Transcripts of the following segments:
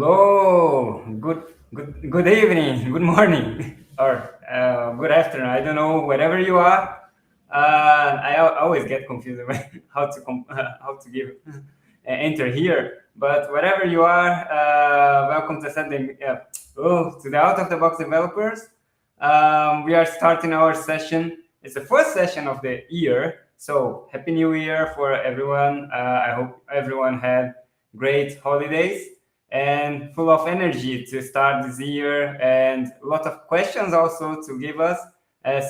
Hello, good evening, good morning, or good afternoon. I don't know wherever you are. Always get confused about how to give enter here. But wherever you are, welcome to to the Out of the Box Developers. We are starting our session. It's the first session of the year, so happy New Year for everyone. I hope everyone had great holidays and full of energy to start this year, and a lot of questions also to give us,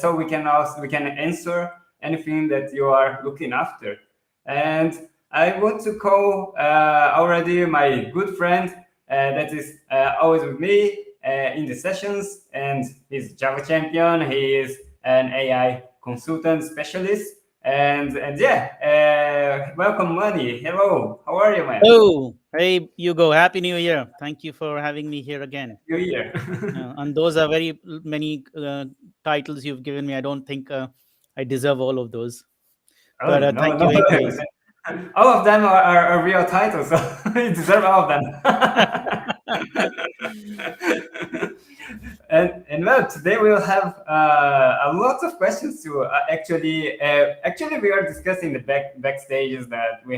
so we can answer anything that you are looking after. And I want to call already my good friend that is always with me in the sessions, and he's Java champion. He is an AI consultant specialist, and yeah, welcome, Money. Hello, how are you, man? Oh, hey, Hugo. Happy New Year. Thank you for having me here again. New Year. And those are very many titles you've given me. I don't think I deserve all of those. Oh But no, thank no. you anyways. All of them are real titles, so you deserve all of them. And well, today we'll have a lot of questions to actually we are discussing the backstages that we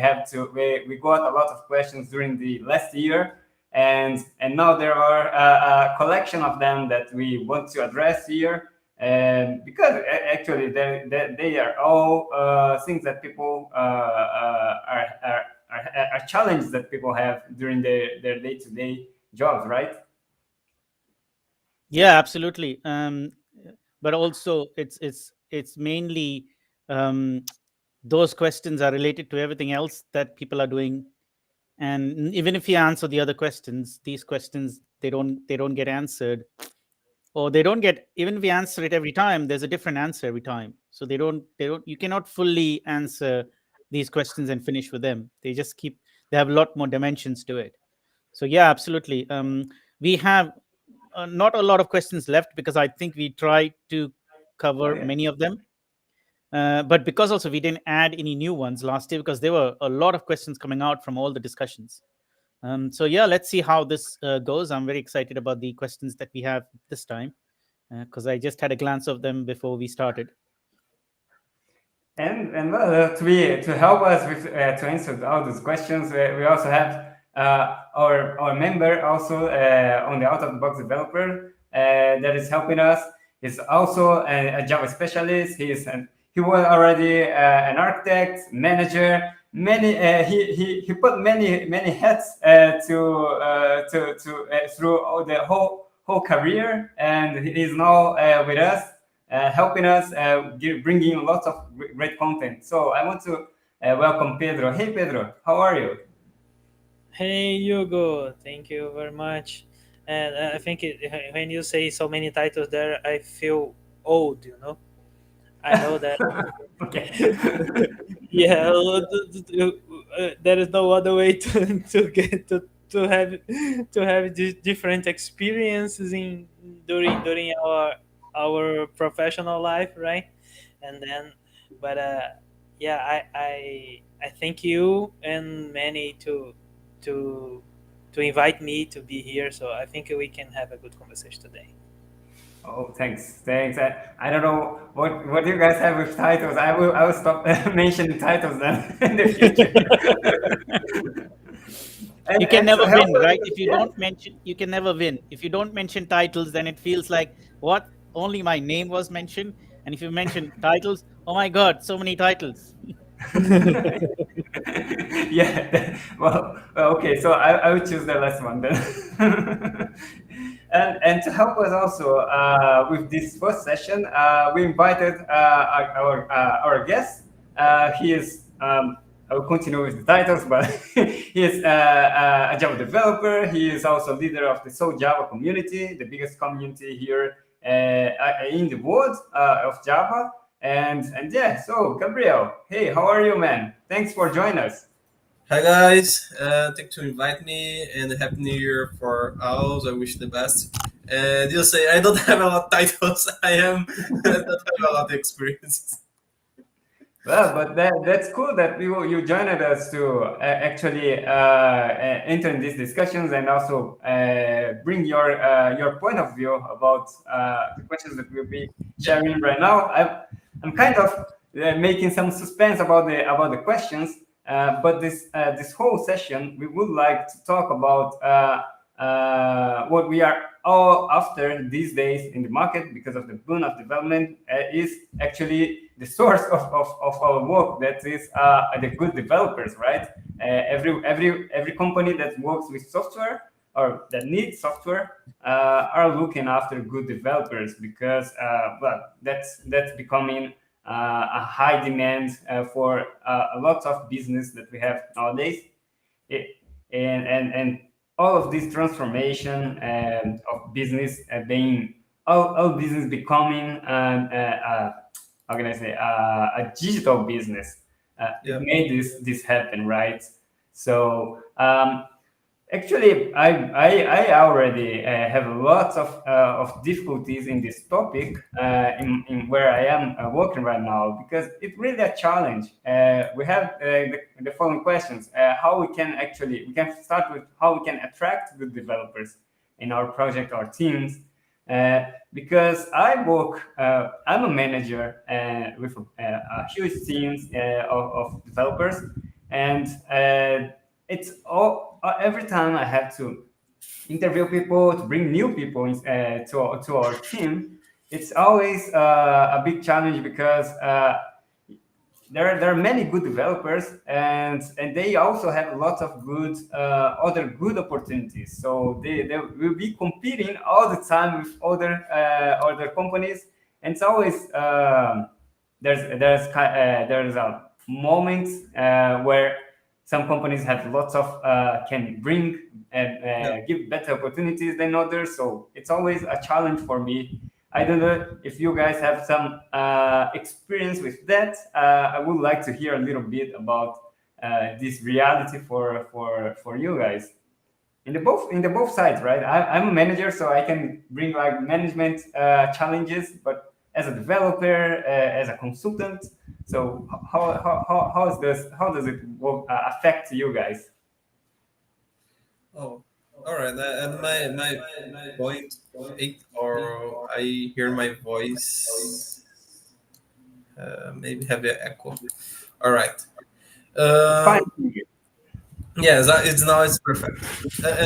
got a lot of questions during the last year, and now there are a collection of them that we want to address here. And because actually they are all things that people are challenges that people have during their day-to-day jobs, right? Yeah, absolutely. But also, it's mainly those questions are related to everything else that people are doing. And even if you answer the other questions, these questions they don't get answered, or they don't get, even if we answer it every time, there's a different answer every time. So they don't you cannot fully answer these questions and finish with them. They have a lot more dimensions to it. So yeah, absolutely. We have not a lot of questions left, because I think we tried to cover Okay. many of them. But because also we didn't add any new ones last year, because there were a lot of questions coming out from all the discussions. So yeah, let's see how this goes. I'm very excited about the questions that we have this time, because I just had a glance of them before we started. And well, to help us with to answer all those questions, we also have our member also on the out of the box developer that is helping us. He's also a Java specialist. He was already an architect, manager. He put many hats through all the whole career, and he is now with us, helping us, bringing lots of great content. So I want to welcome Pedro. Hey, Pedro, how are you? Hey Hugo, thank you very much. And I think when you say so many titles there, I feel old. I know that. Okay. Yeah, there is no other way to get to have different experiences in during our professional life, right? And then, but yeah, I thank you and Manny to to invite me to be here. So I think we can have a good conversation today. Oh, thanks. I don't know what you guys have with titles. I will stop mentioning titles then in the future. You can And to never help win, us, right? If you yeah. don't mention, you can never win. If you don't mention titles, then it feels like, what? Only my name was mentioned. And if you mention titles, oh my God, so many titles. Yeah. Well, okay. So I will choose the last one then. And to help us also with this first session, we invited our guest. He is. I will continue with the titles, but he is a Java developer. He is also leader of the Soul Java community, the biggest community here in the world of Java. And yeah, so Gabriel, hey, how are you, man? Thanks for joining us. Hi guys, thanks to invite me and happy new year for all. I wish the best. And you say I don't have a lot of titles. I don't have a lot of experience. Well, but that's cool that you joined us to actually enter in these discussions and also bring your point of view about the questions that we'll be sharing right now. I'm kind of making some suspense about the questions, but this whole session we would like to talk about what we are all after these days in the market because of the boom of development is actually the source of our work. That is the good developers, right? Every company that works with software or that needs software are looking after good developers because well, that's becoming a high demand for a lot of business that we have nowadays. It, and all of this transformation of business being all business becoming how can I say a digital business. Yeah. It made this happen, right? So actually, I already have lots of difficulties in this topic in where I am working right now because it's really a challenge. We have the following questions: how we can start with how we can attract good developers in our project or teams. Because I'm a manager with a huge teams of developers, and it's all every time I have to interview people to bring new people to our team. It's always a big challenge because there are many good developers and they also have lots of good other good opportunities. So they will be competing all the time with other companies, and it's always there's a moment where some companies have lots of can bring and Yeah. give better opportunities than others. So it's always a challenge for me. I don't know if you guys have some experience with that. I would like to hear a little bit about this reality for you guys in the both sides, right? I'm a manager, so I can bring like management challenges, but as a developer, as a consultant. So how does it work, affect you guys? Oh, all right. And my point eight, or I hear my voice. Maybe have an echo. All right. It's fine. Yes, it's perfect.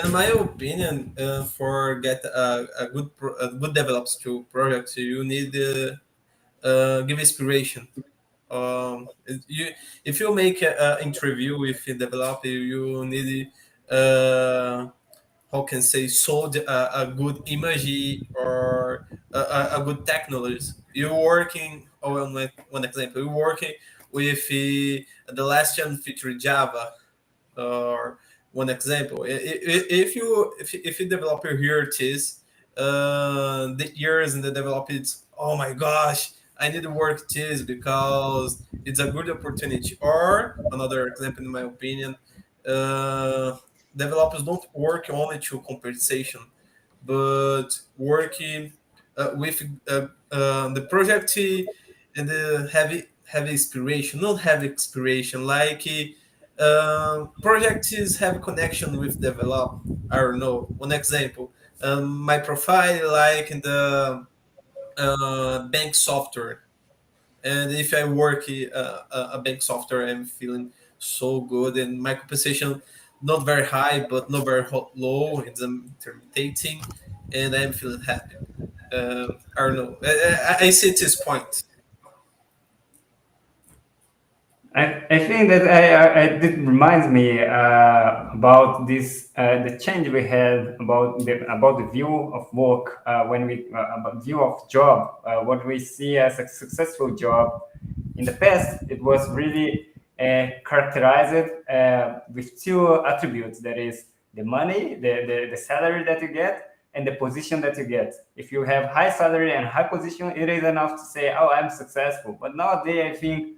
In my opinion, for get a good develops to project, you need give inspiration. You if you make a interview with a developer, you need how can say sold a good image or a good technology. You're working, or one example, you're working with the last gen feature Java, or one example. If you developer here it is the years in the develop it's, oh my gosh, I need to work this because it's a good opportunity. Or another example, in my opinion, uh, developers don't work only to compensation, but working with the project and the heavy inspiration, not heavy inspiration, like projects have connection with develop. I don't know. One example, my profile like in the bank software, and if I work a bank software, I'm feeling so good, and my compensation not very high, but not very low. It's intermediating, and I'm feeling happy. I don't know. I see this point. I think that it reminds me about this the change we had about the view of work when we about view of job what we see as a successful job. In the past, it was really characterized with two attributes. That is the money, the salary that you get, and the position that you get. If you have high salary and high position, it is enough to say, "Oh, I'm successful." But nowadays, I think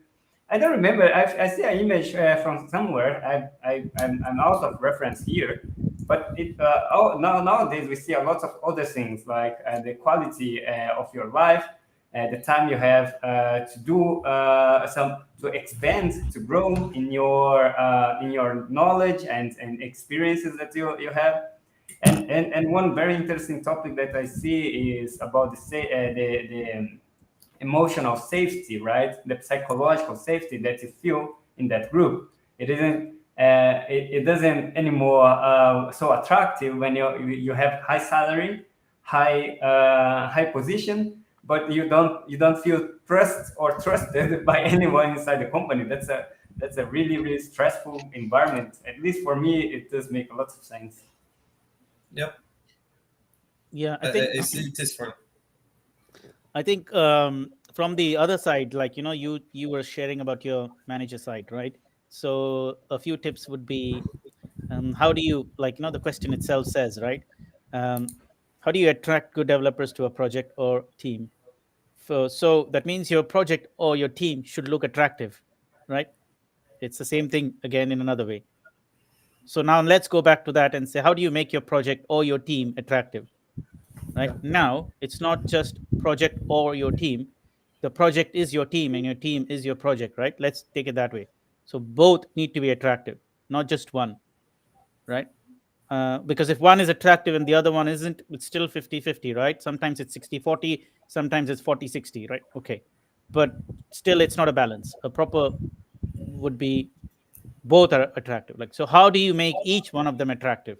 I don't remember. I see an image from somewhere. I'm out of reference here, but nowadays we see a lot of other things like the quality of your life, the time you have to do to expand, to grow in your knowledge and experiences that you have. And one very interesting topic that I see is about the emotional safety, right? The psychological safety that you feel in that group. It isn't. It doesn't anymore so attractive when you have high salary, high position, but you don't feel trust or trusted by anyone inside the company. That's a really stressful environment. At least for me, it does make a lot of sense. Yep. Yeah, I See this for. think from the other side, like you were sharing about your manager side, right? So a few tips would be, how do you, like the question itself says, right? Um, how do you attract good developers to a project or team? So that means your project or your team should look attractive, right? It's the same thing again in another way. So now let's go back to that and say, how do you make your project or your team attractive? Right now, it's not just project or your team. The project is your team and your team is your project, right? Let's take it that way. So both need to be attractive, not just one, right? Because if one is attractive and the other one isn't, it's still 50-50, right? Sometimes it's 60-40, sometimes it's 40-60, right? Okay. But still, it's not a balance. A proper would be both are attractive. Like, so how do you make each one of them attractive?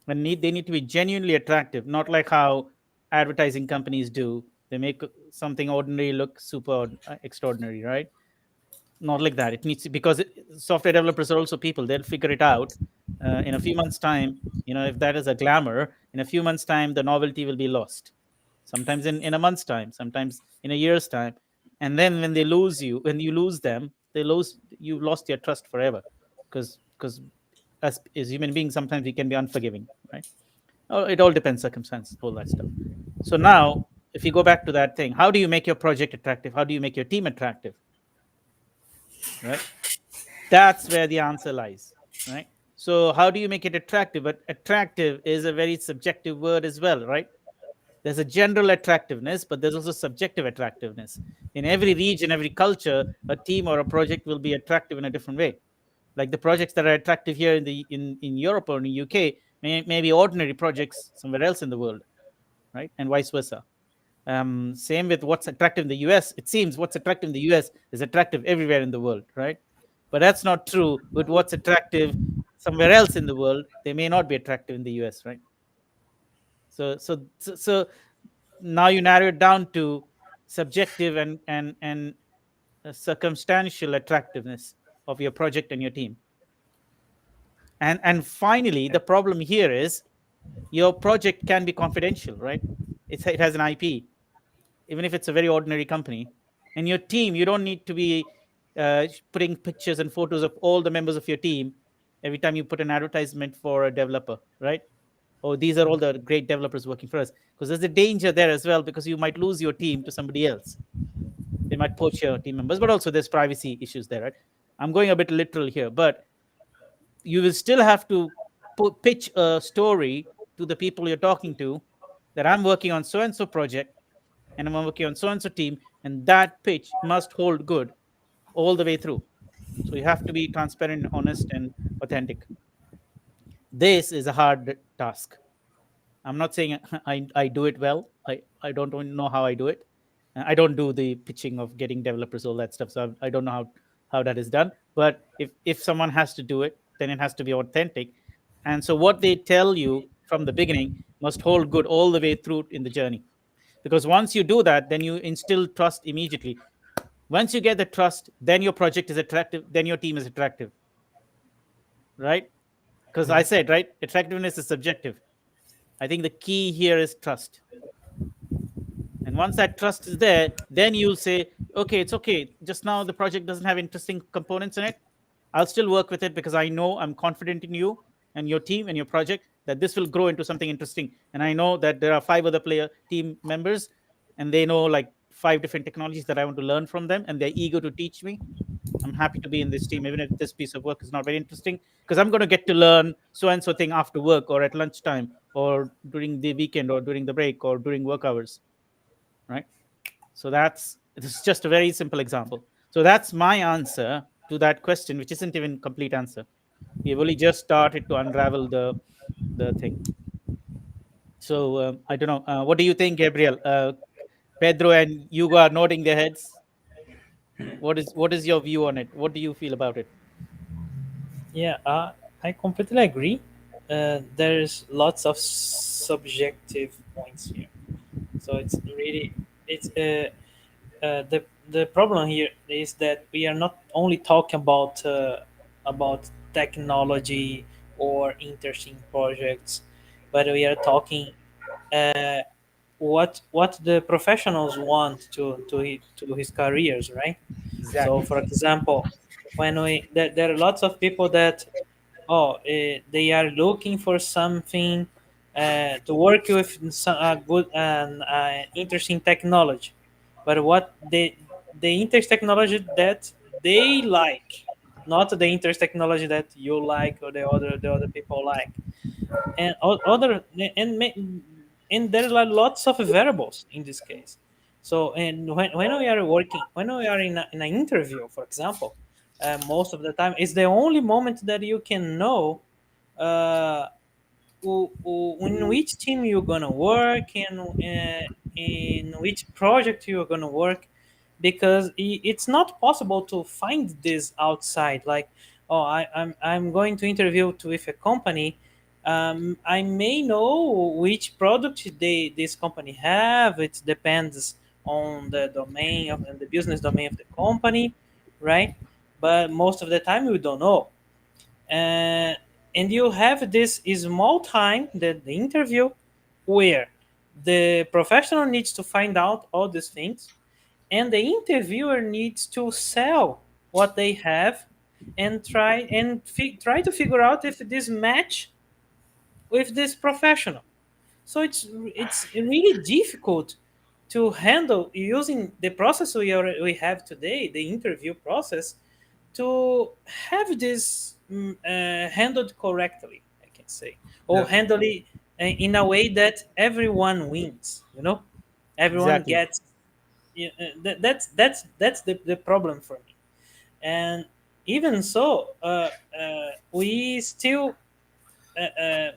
And they need to be genuinely attractive, not like how advertising companies do. They make something ordinary look super extraordinary, right? Not like that. It needs to, because software developers are also people. They'll figure it out in a few months' time. If that is a glamour, in a few months' time, the novelty will be lost. Sometimes in a month's time, sometimes in a year's time. And then when when you lose them, you lost their trust forever. Because as human beings, sometimes we can be unforgiving, right? Oh, it all depends, circumstance, all that stuff. So now, if you go back to that thing, how do you make your project attractive? How do you make your team attractive? Right? That's where the answer lies, right? So how do you make it attractive? But attractive is a very subjective word as well, right? There's a general attractiveness, but there's also subjective attractiveness. In every region, every culture, a team or a project will be attractive in a different way. Like the projects that are attractive here in Europe or in the UK may be ordinary projects somewhere else in the world, right? And vice versa. Same with what's attractive in the US. It seems what's attractive in the US is attractive everywhere in the world, right? But that's not true with what's attractive somewhere else in the world. They may not be attractive in the US, right? So now you narrow it down to subjective and circumstantial attractiveness of your project and your team. And finally, the problem here is your project can be confidential, right? It has an IP, even if it's a very ordinary company. And your team, you don't need to be putting pictures and photos of all the members of your team every time you put an advertisement for a developer, right? Oh, these are all the great developers working for us. Because there's a danger there as well, because you might lose your team to somebody else. They might poach your team members, but also there's privacy issues there, right? I'm going a bit literal here, but you will still have to pitch a story to the people you're talking to, that I'm working on so and so project and I'm working on so and so team, and that pitch must hold good all the way through. So you have to be transparent, honest, and authentic. This is a hard task. I'm not saying I do it well. I don't know how I do it. I don't do the pitching of getting developers, all that stuff. So I don't know how that is done. But if someone has to do it, then it has to be authentic. And so what they tell you from the beginning must hold good all the way through in the journey. Because once you do that, then you instill trust immediately. Once you get the trust, then your project is attractive, then your team is attractive. Right? Because I said, right, attractiveness is subjective. I think the key here is trust. And once that trust is there, then you'll say, okay, it's okay. Just now the project doesn't have interesting components in it. I'll still work with it because I know, I'm confident in you and your team and your project that this will grow into something interesting. And I know that there are 5 other team members, and they know like 5 different technologies that I want to learn from them, and they're eager to teach me. I'm happy to be in this team, even if this piece of work is not very interesting, because I'm going to get to learn so and so thing after work or at lunchtime or during the weekend or during the break or during work hours, right? So this is just a very simple example. So that's my answer to that question, which isn't even complete answer. We've only just started to unravel the thing. So I don't know. What do you think, Gabriel? Pedro and Hugo are nodding their heads. What is your view on it? What do you feel about it? Yeah, I completely agree. There's lots of subjective points here, so it's the problem here is that we are not only talking about technology or interesting projects, but we are talking uh, what the professionals want to his careers, right? So, Exactly. for example, when there are lots of people that they are looking for something to work with some good and interesting technology, but what the interest technology that they like, not the interest technology that you like or the other people like, and other and there are lots of variables in this case. So, and when we are working, when we are in an interview, for example, most of the time it's the only moment that you can know uh, in which team you're gonna work and in which project you're gonna work, because it's not possible to find this outside. Like, oh, I'm going to interview with a company. I may know which product this company have. It depends on the domain of and the business domain of the company, right? But most of the time we don't know. uh, and you have this small time, the interview, where the professional needs to find out all these things, and the interviewer needs to sell what they have and try to figure out if this match with this professional. So it's really difficult to handle using the process we have today, the interview process, to have this handled correctly, I can say, or Yeah. handle it in a way that everyone wins. Everyone Exactly. gets. That's the problem for me. And even so, we still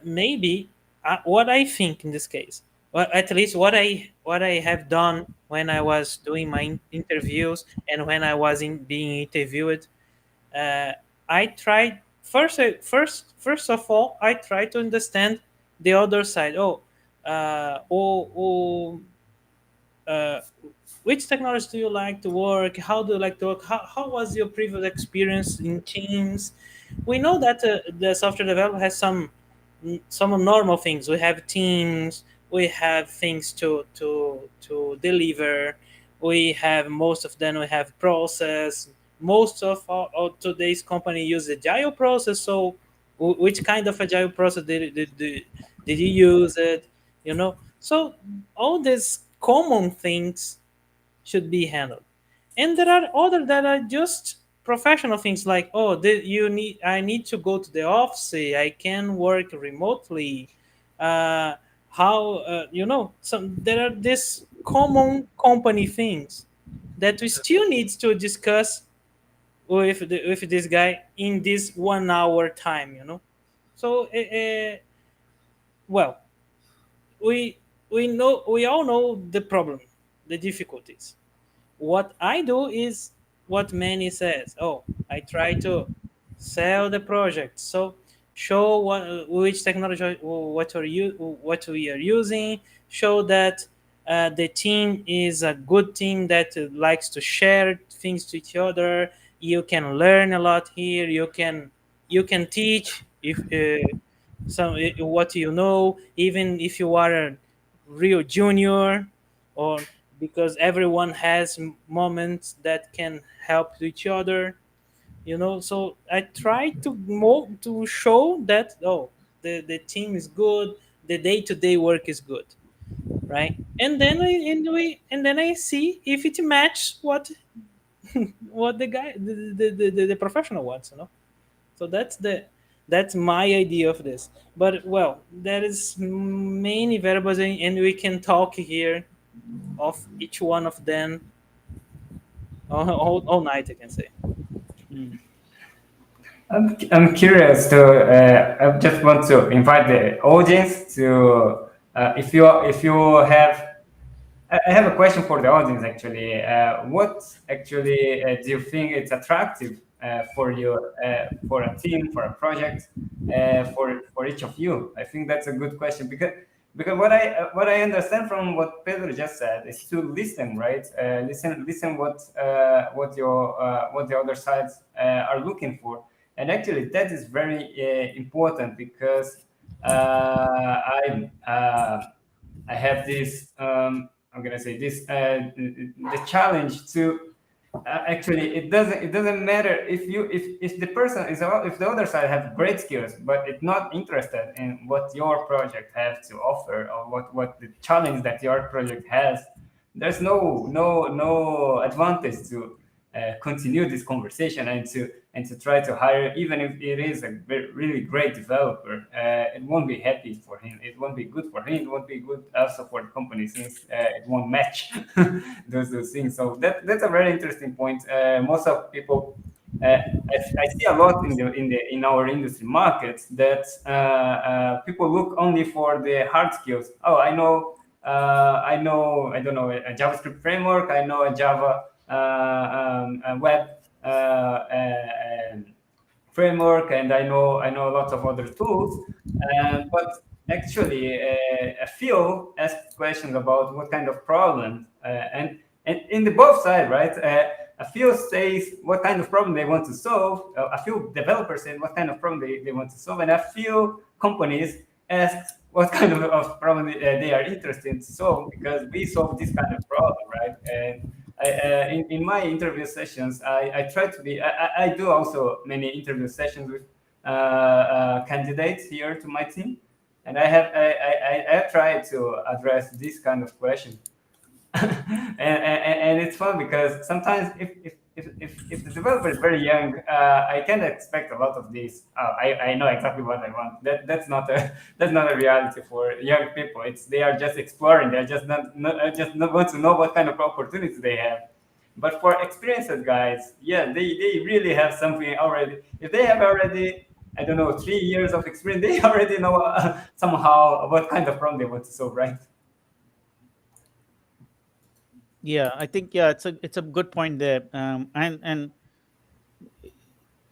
maybe what I think in this case, well, at least what I have done when I was doing my interviews and when I was being interviewed, uh, I tried first of all I try to understand the other side. Uh, which technology do you like to work? How do you like to work? How was your previous experience in teams? We know that the software developer has some normal things. We have teams. We have things to deliver. We have most of them. We have process. Most of today's company use agile process. So, which kind of agile process did you use it? So all these common things should be handled. And there are other that are just professional things like, I need to go to the office, I can work remotely. How some there are these common company things that we still need to discuss with this guy in this 1 hour time. So well, we all know the problem, the difficulties. What I do is what Manny says. Oh, I try to sell the project. So show which technology what we are using. Show that the team is a good team that likes to share things to each other. You can learn a lot here. You can teach if what you know, even if you are a real junior, or because everyone has moments that can help each other. So I try to show that, the team is good, the day-to-day work is good, right? And then I see if it matches what the guy the professional wants. So that's my idea of this. But well, there is many variables, and we can talk here of each one of them all night, I can say. I'm curious to. I just want to invite the audience to. If you have, I have a question for the audience actually. What actually do you think it's attractive for you, for a team, for a project, for each of you? I think that's a good question because what I understand from what Pedro just said is to listen, right? Listen what the other sides are looking for, and actually that is very important because I have this I'm gonna say this the challenge to actually it doesn't matter if the person is if the other side have great skills but it's not interested in what your project has to offer or what the challenge that your project has. There's no advantage to continue this conversation and to try to hire, even if it is a really great developer. It won't be happy for him. It won't be good for him. It won't be good also for the company since it won't match those things. So that's a very interesting point. Most of people. I see a lot in our industry markets that people look only for the hard skills. Oh, I don't know a JavaScript framework. I know a Java a web framework, and I know lots of other tools. But actually, a few asked questions about what kind of problem, and in the both side, right? A few says what kind of problem they want to solve. A few developers say what kind of problem they want to solve, and a few companies ask what kind of problem they are interested to solve because we solve this kind of problem, right? And in my interview sessions, I try to be. I do also many interview sessions with candidates here to my team, and I have tried to address this kind of question. And it's fun because sometimes if the developer is very young, I can't expect a lot of this. I know exactly what I want. That's not a that's not a reality for young people. It's they are just exploring. They're just not want to know what kind of opportunities they have. But for experienced guys, yeah, they really have something already. If they have already, I don't know, 3 years of experience, they already know somehow what kind of problem they want to solve, right? Yeah, I think it's a good point there, and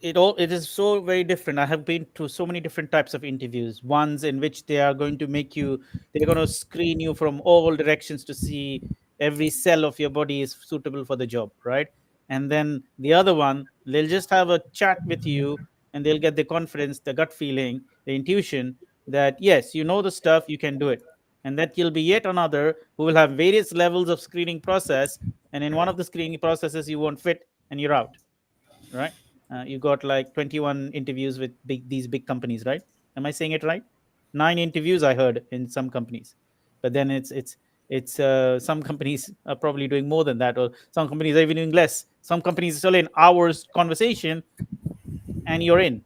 it is so very different. I have been to so many different types of interviews. Ones in which they are going to they're going to screen you from all directions to see every cell of your body is suitable for the job, right? And then the other one, they'll just have a chat with you, and they'll get the confidence, the gut feeling, the intuition that yes, you know the stuff, you can do it. And that you'll be yet another who will have various levels of screening process, and in one of the screening processes you won't fit, and you're out, right? You got like 21 interviews with these big companies, right? Am I saying it right? 9 interviews I heard in some companies, but then it's some companies are probably doing more than that, or some companies are even doing less. Some companies are still in hours conversation, and you're in,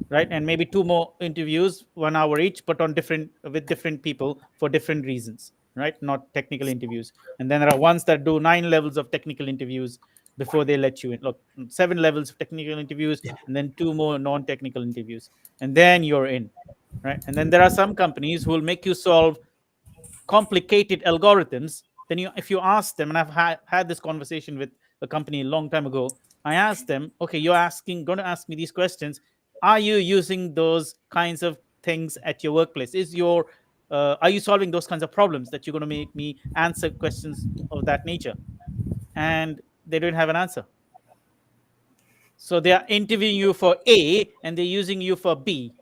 right? And maybe 2 more interviews, 1 hour each, but on different with different people for different reasons, right? Not technical interviews. And then there are ones that do 9 levels of technical interviews before they let you in. Look, 7 levels of technical interviews, and then 2 more non-technical interviews, and then you're in, right? And then there are some companies who will make you solve complicated algorithms. Then if you ask them, and I've had this conversation with a company a long time ago, I asked them, okay, you're going to ask me these questions. Are you using those kinds of things at your workplace? Are you solving those kinds of problems that you're going to make me answer questions of that nature? And they don't have an answer. So they are interviewing you for A, and they're using you for B,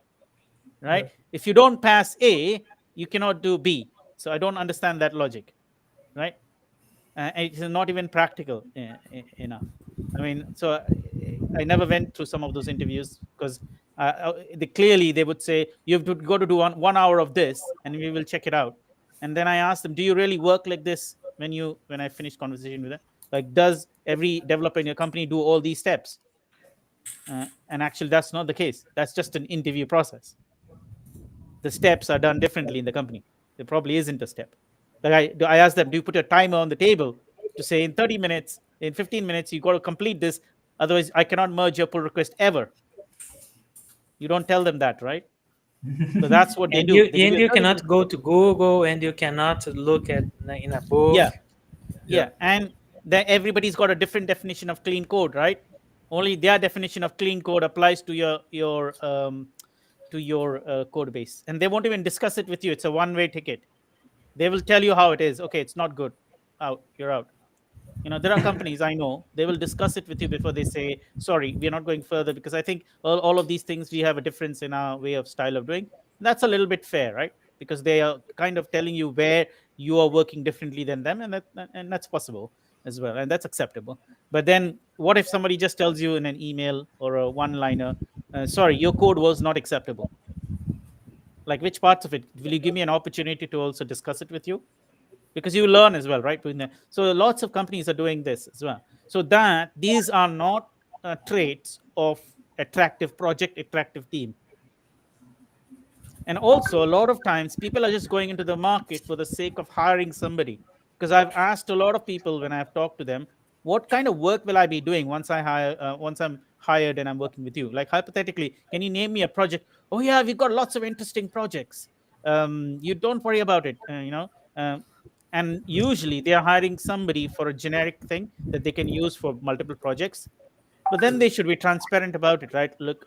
right? If you don't pass A, you cannot do B. So I don't understand that logic, right? It's not even practical enough. I mean, so I never went through some of those interviews because clearly they would say you have to go to do one hour of this, and we will check it out. And then I asked them, do you really work like this? When I finished conversation with them, like, does every developer in your company do all these steps? And actually, that's not the case. That's just an interview process. The steps are done differently in the company. There probably isn't a step. Like I ask them, do you put a timer on the table to say in 30 minutes, in 15 minutes, you got to complete this. Otherwise, I cannot merge your pull request ever. You don't tell them that, right? So that's what they And do. They give you you a 30 cannot minutes. go to Google, and you cannot look at in a book. Yeah, Yeah. yeah. And then everybody's got a different definition of clean code, right? Only their definition of clean code applies to your code base, and they won't even discuss it with you. It's a one-way ticket. They will tell you how it is. Okay, it's not good. Out. You're out. There are companies I know, they will discuss it with you before they say, sorry, we're not going further because I think all of these things, we have a difference in our way of style of doing. That's a little bit fair, right? Because they are kind of telling you where you are working differently than them, and that's possible as well, and that's acceptable. But then what if somebody just tells you in an email or a one liner, sorry, your code was not acceptable? Like, which parts of it will you give me an opportunity to also discuss it with you? Because you learn as well, right? So lots of companies are doing this as well. So that these are not traits of attractive project, attractive team. And also, a lot of times people are just going into the market for the sake of hiring somebody. Because I've asked a lot of people when I've talked to them, what kind of work will I be doing once I'm hired and I'm working with you? Like, hypothetically, can you name me a project? Oh yeah, we've got lots of interesting projects. You don't worry about it. And usually they are hiring somebody for a generic thing that they can use for multiple projects. But then they should be transparent about it, right? Look,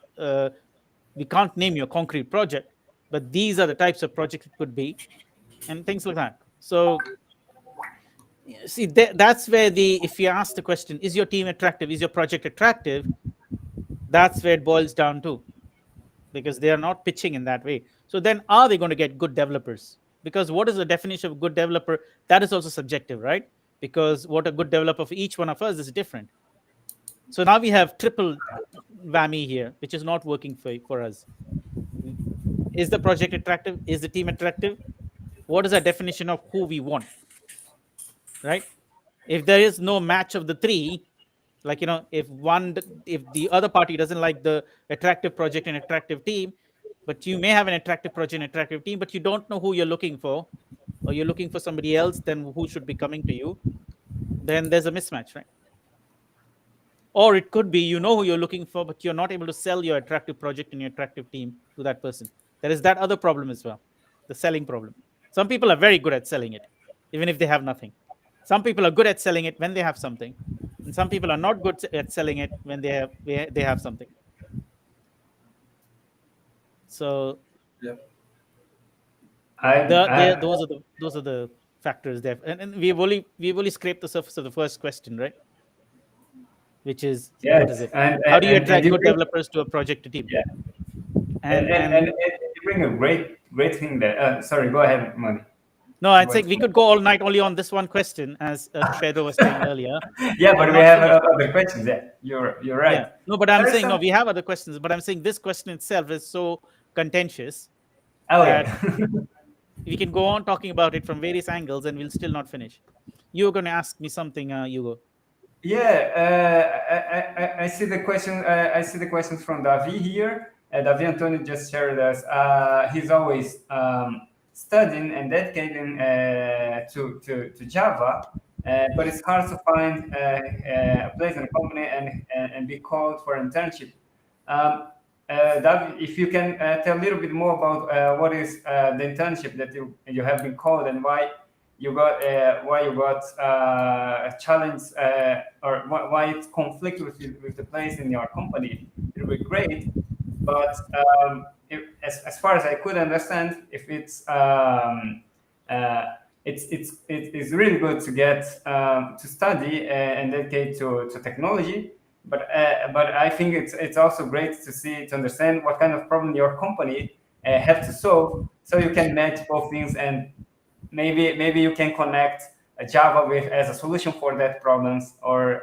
we can't name your concrete project, but these are the types of projects it could be, and things like that. So see, that's where if you ask the question, is your team attractive, is your project attractive, that's where it boils down to, because they are not pitching in that way. So then, are they going to get good developers? Because what is the definition of a good developer? That is also subjective, right? Because what a good developer for each one of us is different. So now we have triple whammy here, which is not working for us. Is the project attractive? Is the team attractive? What is our definition of who we want? Right? If there is no match of the three, like, if the other party doesn't like the attractive project and attractive team, but you may have an attractive project and attractive team, but you don't know who you're looking for, or you're looking for somebody else, then who should be coming to you, then there's a mismatch, right? Or it could be you know who you're looking for, but you're not able to sell your attractive project and your attractive team to that person. There is that other problem as well, the selling problem. Some people are very good at selling it, even if they have nothing. Some people are good at selling it when they have something, and some people are not good at selling it when they have something. So Yeah. those are the factors there, and we've only scraped the surface of the first question, right? Which is, what is Yes, it? How do you and attract you good bring, developers to a project to team? yeah, And you bring a great thing there. Sorry, go ahead, Moni. no, I'd say we could go all night only on this one question, as Pedro was saying earlier. Yeah, And but we not have finish. other questions. Yeah, you're right. Yeah, no, but I'm There's saying, no, some. we have other questions, but I'm saying this question itself is so contentious Oh that yeah. we can go on talking about it from various angles and we'll still not finish. You're going to ask me something, Hugo. Yeah, I see the question. I see the questions from Davi here. Davi Antonio just shared us. He's always studying and dedicating to Java, but it's hard to find a place in a company and be called for internship. Um, Davi, if you can tell a little bit more about what is the internship that you have been called, and why you got a challenge, or why it conflict with the place in your company, it would be great. But as far as I could understand, if it's really good to get to study and dedicate to technology, but I think it's also great to understand what kind of problem your company have to solve, so you can match both things, and maybe you can connect Java with as a solution for that problems, or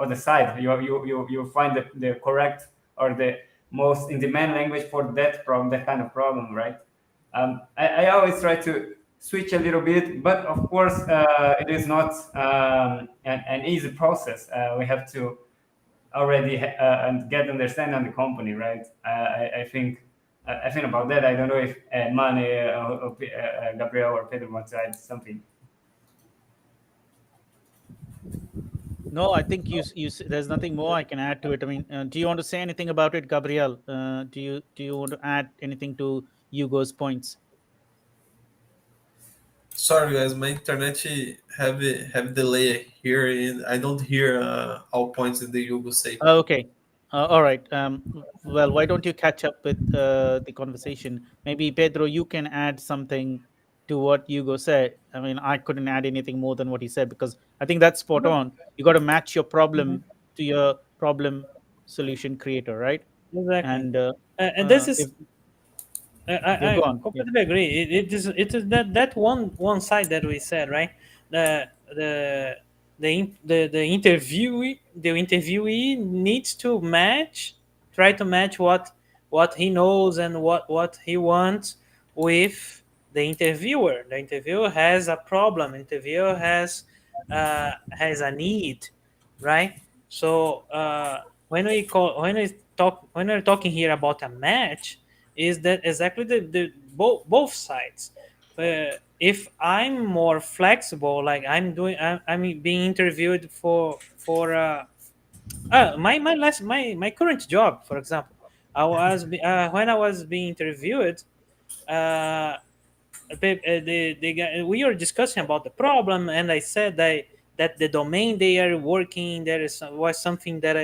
the side you find the correct or the most in demand language for that problem, that kind of problem, right? I always try to switch a little bit, but of course it is not an easy process. We have to already and get understanding on the company, right? I think I think about that. I don't know if Mane, Gabriel, or Pedro want to add something. No, I think there's nothing more I can add to it. I mean, do you want to say anything about it, Gabriel? Do you want to add anything to Hugo's points? Sorry, guys, my internet have delay here, and I don't hear all points that the Hugo say. Oh, okay. All right. Well, why don't you catch up with the conversation? Maybe Pedro, you can add something to what Hugo said. I mean, I couldn't add anything more than what he said because I think that's spot on. You got to match your problem to your problem solution creator, right? Exactly. And And this if is yeah, go I on. Yeah. completely agree. It is that one side that we said, right? The the the interviewee needs to try to match what he knows and what he wants with the interviewer. The interviewer has a problem. Interviewer has a need, right? So when we're talking here about a match, is that exactly the both sides. If I'm more flexible, like I'm being interviewed for my current job, for example. When I was being interviewed, uh, the guy, we were discussing about the problem, and I said that the domain they are working there was something that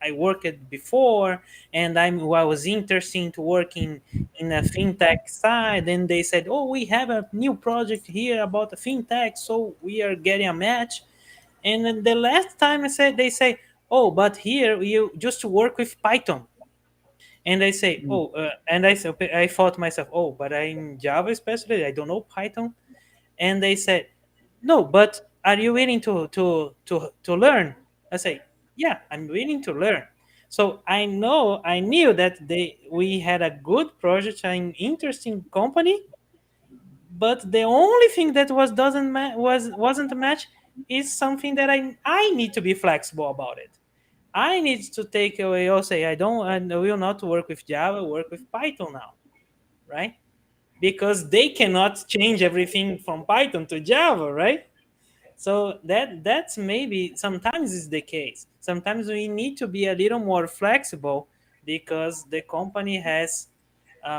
I worked before, and I was interested to working in a fintech side. And they said, "Oh, we have a new project here about the fintech, so we are getting a match." And then the last time I said, they say, "Oh, but here you just work with Python." And I say, Mm. "Oh," and I thought to myself, "Oh, but I'm Java specialist. I don't know Python." And they said, "No, but are you willing to learn?" I say, "Yeah, I'm willing to learn." So I knew that we had a good project, an interesting company, but the only thing that wasn't a match is something that I need to be flexible about it. I need to take away or say I will not work with Java, work with Python now, right? Because they cannot change everything from Python to Java, right? So that's maybe sometimes is the case. Sometimes we need to be a little more flexible because the company has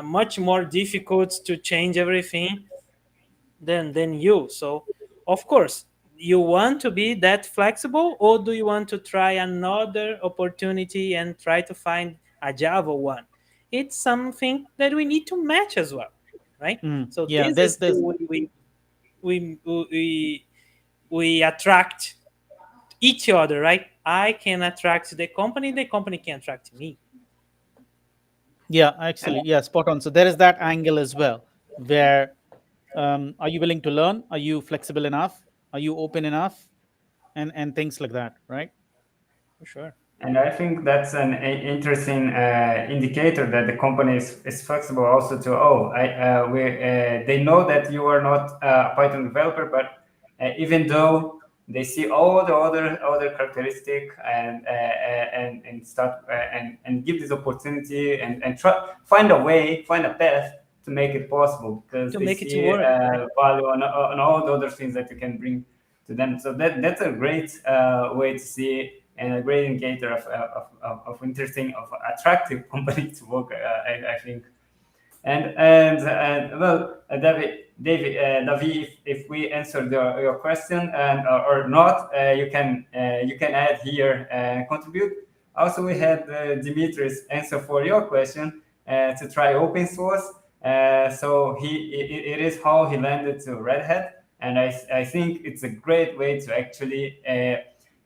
much more difficult to change everything than you. So of course you want to be that flexible, or do you want to try another opportunity and try to find a Java one? It's something that we need to match as well, right? So Yeah, this is the way we attract each other, right? I can attract the company can attract me. yeah, actually, yeah, spot on. So there is that angle as well, where are you willing to learn? Are you flexible enough? Are you open enough? And things like that, right? For sure. And I think that's an interesting indicator that the company is flexible also to, they know that you are not a Python developer, but even though they see all the other characteristic and start and give this opportunity and try find find a path to make it possible, because To they make it see work, right? value on all the other things that you can bring to them. So that's a great way to see, and a great indicator of interesting, of attractive company to work. I think. And well, David, if we answered your question and or not, you can add here and contribute. Also, we had Dimitri's answer for your question to try open source. So it is how he landed to Red Hat, and I think it's a great way to actually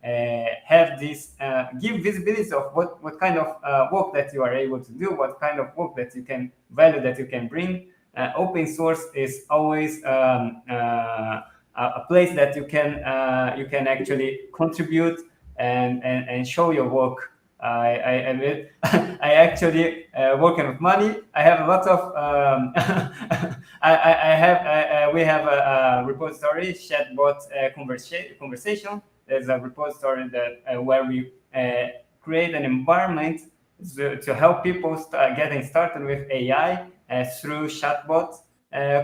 have this give visibility of what kind of work that you are able to do, what kind of work that you can value that you can bring. Open source is always a place that you can actually contribute and show your work. I actually working with money. I have a lot of I have we have a repository chatbot conversation. There's a repository that where we create an environment to help people getting started with AI through chatbot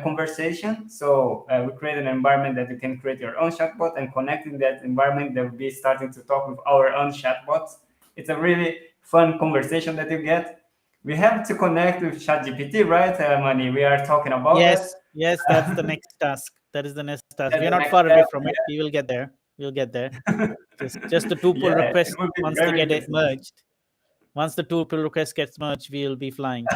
conversation. So we create an environment that you can create your own chatbot, and connecting that environment, they will be starting to talk with our own chatbots. It's a really fun conversation that you get. We have to connect with ChatGPT, right, Mani? We are talking about that. Yes, that's the next task. That is the next task. That's We're the not next far away step. from it. We will get there. We'll get there. Just the two pull Yeah, it request, will be once they very get it interesting. merged. Once the two pull request gets merged, we'll be flying.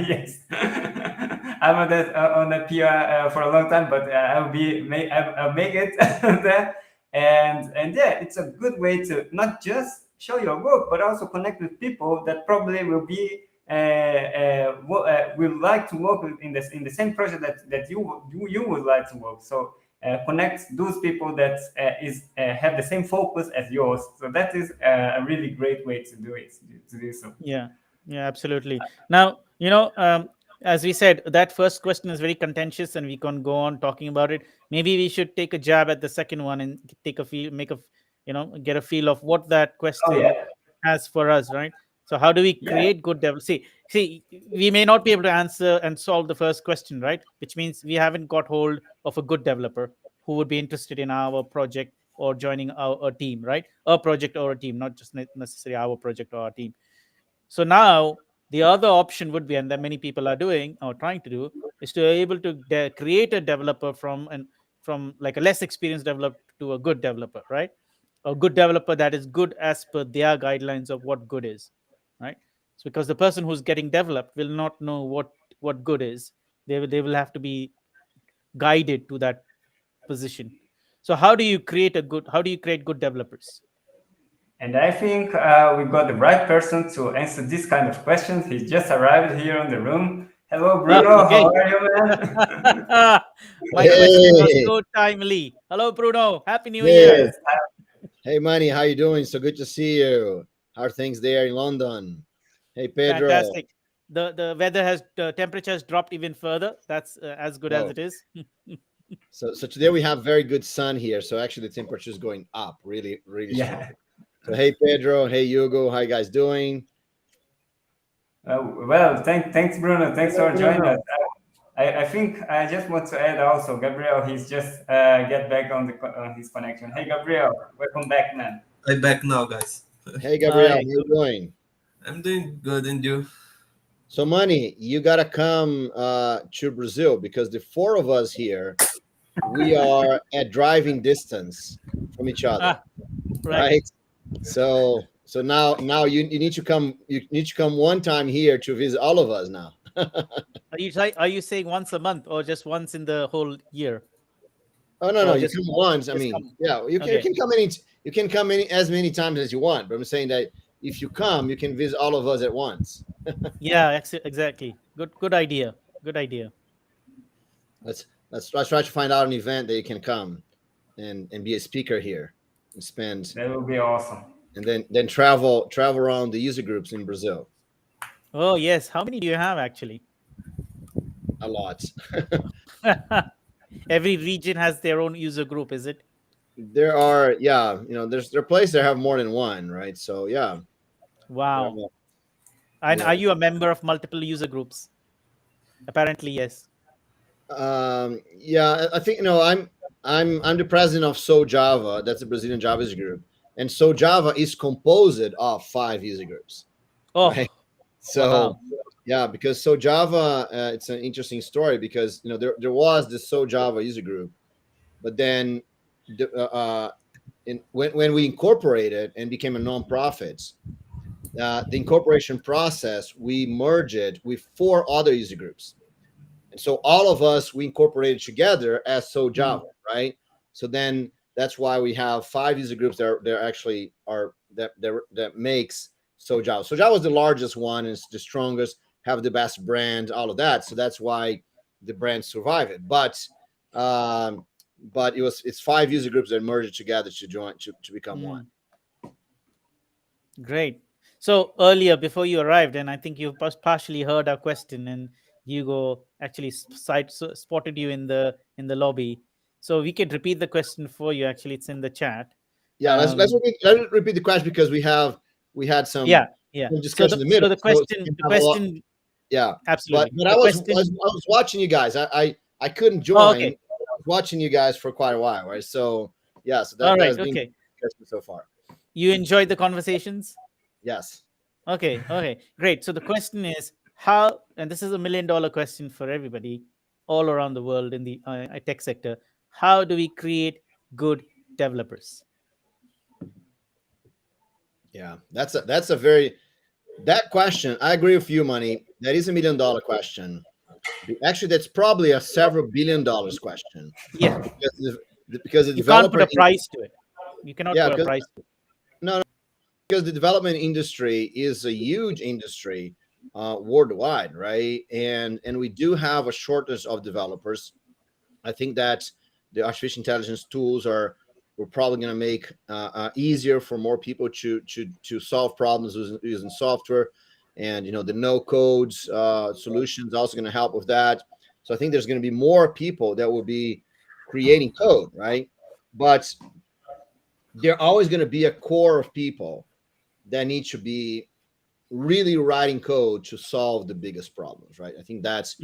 Yes, I'm on that PR for a long time, but I'll make it there. And yeah, it's a good way to not just show your work, but also connect with people that probably will be will like to work in the same project that you would like to work. So connect those people that have the same focus as yours. So that is a really great way to do it, to do so. Yeah, absolutely. Now, as we said, that first question is very contentious, and we can go on talking about it. Maybe we should take a jab at the second one and take a feel, get a feel of what that Oh question yeah. has for us, right? So, how do we Yeah. create good developers? See, we may not be able to answer and solve the first question, right? Which means we haven't got hold of a good developer who would be interested in our project or joining our team, right? A project or a team, not just necessarily our project or our team. So now the other option would be, and that many people are doing or trying to do, is to be able to create a developer from like a less experienced developer to a good developer, right? A good developer that is good as per their guidelines of what good is, right? So because the person who's getting developed will not know what good is, they will have to be guided to that position. So how do you create good developers? And I think we got the right person to answer this kind of questions. He just arrived here in the room. Hello, Bruno. Okay. How are you, man? My question was Hey, so timely. Hello, Bruno. Happy New yes. Year. Hey, Manny, how you doing? So good to see you. How are things there in London? Hey, Pedro. Fantastic. The temperature has dropped even further. That's as good as Oh, it is. so today we have very good sun here. So actually, the temperature is going up really, really strong. Yeah. So hey, Pedro. Hey, Hugo. How you guys doing? Well, thanks, Bruno. Thanks for joining Bruno. us. I think I just want to add also, Gabriel. He's just get back on on his connection. Hey, Gabriel, welcome back, man. I'm back now, guys. Hey, Gabriel. How Hi. you doing? I'm doing good, and you? So, Manny, you gotta come to Brazil because the four of us here, we are at driving distance from each other, Ah, right. right? So now you need to come. You need to come one time here to visit all of us now. Are you saying once a month or just once in the whole year? Oh no, Or you just come once. I just mean, come? yeah, you Okay. can come any. You can come as many times as you want. But I'm saying that if you come, you can visit all of us at once. Yeah, exactly. Good idea. Good idea. Let's try to find out an event that you can come and be a speaker here and spend That will be awesome. and then travel around the user groups in Brazil Oh yes. How many do you have actually? a lot. Every region has their own user group, is it? There are there are places that have more than one, right? So yeah, there Wow. are, And yeah. are you a member of multiple user groups? Apparently, yes. Yeah, I think I'm the president of So Java. That's a Brazilian Java user group, and So Java is composed of 5 user groups, right? Oh, So wow. yeah, because So Java, it's an interesting story because there was the So Java user group, but then when we incorporated and became a nonprofit, the incorporation process we merged it with 4 other user groups. And so all of us we incorporated together as So Java, right? So then that's why we have 5 user groups that are actually are that makes So Java. So Java is the largest one, and it's the strongest, have the best brand, all of that. So that's why the brand survived it. But it's 5 user groups that merged together to become one. Great. So earlier, before you arrived, and I think you partially heard our question, and Hugo actually spotted you in the lobby. So we could repeat the question for you. Actually, it's in the chat. Yeah, let's repeat the question because we have we had some Yeah. some So discussion in the middle. the So question, we can the have a lot- question, yeah, absolutely. but The I was question. watching you guys. I couldn't join. Oh, okay. I was watching you guys for quite a while, right? So yeah, so All that right. has been Okay. discussion so far. You enjoyed the conversations? Yes. Okay. Okay. Great. So the question is how, and this is $1 million question for everybody all around the world in the tech sector. How do we create good developers? Yeah, that's a very that question. I agree with you, Money. That is $1 million question. Actually, that's probably a several $billion question Yeah. because the You can't developer put a price to it. You cannot yeah put a price to it. no, because the development industry is a huge industry worldwide, right? And we do have a shortage of developers. I think that the artificial intelligence tools we're probably going to make easier for more people to solve problems using software, and the no codes solutions also going to help with that. So I think there's going to be more people that will be creating code, right? But there always going to be a core of people that need to be really writing code to solve the biggest problems, right? I think that's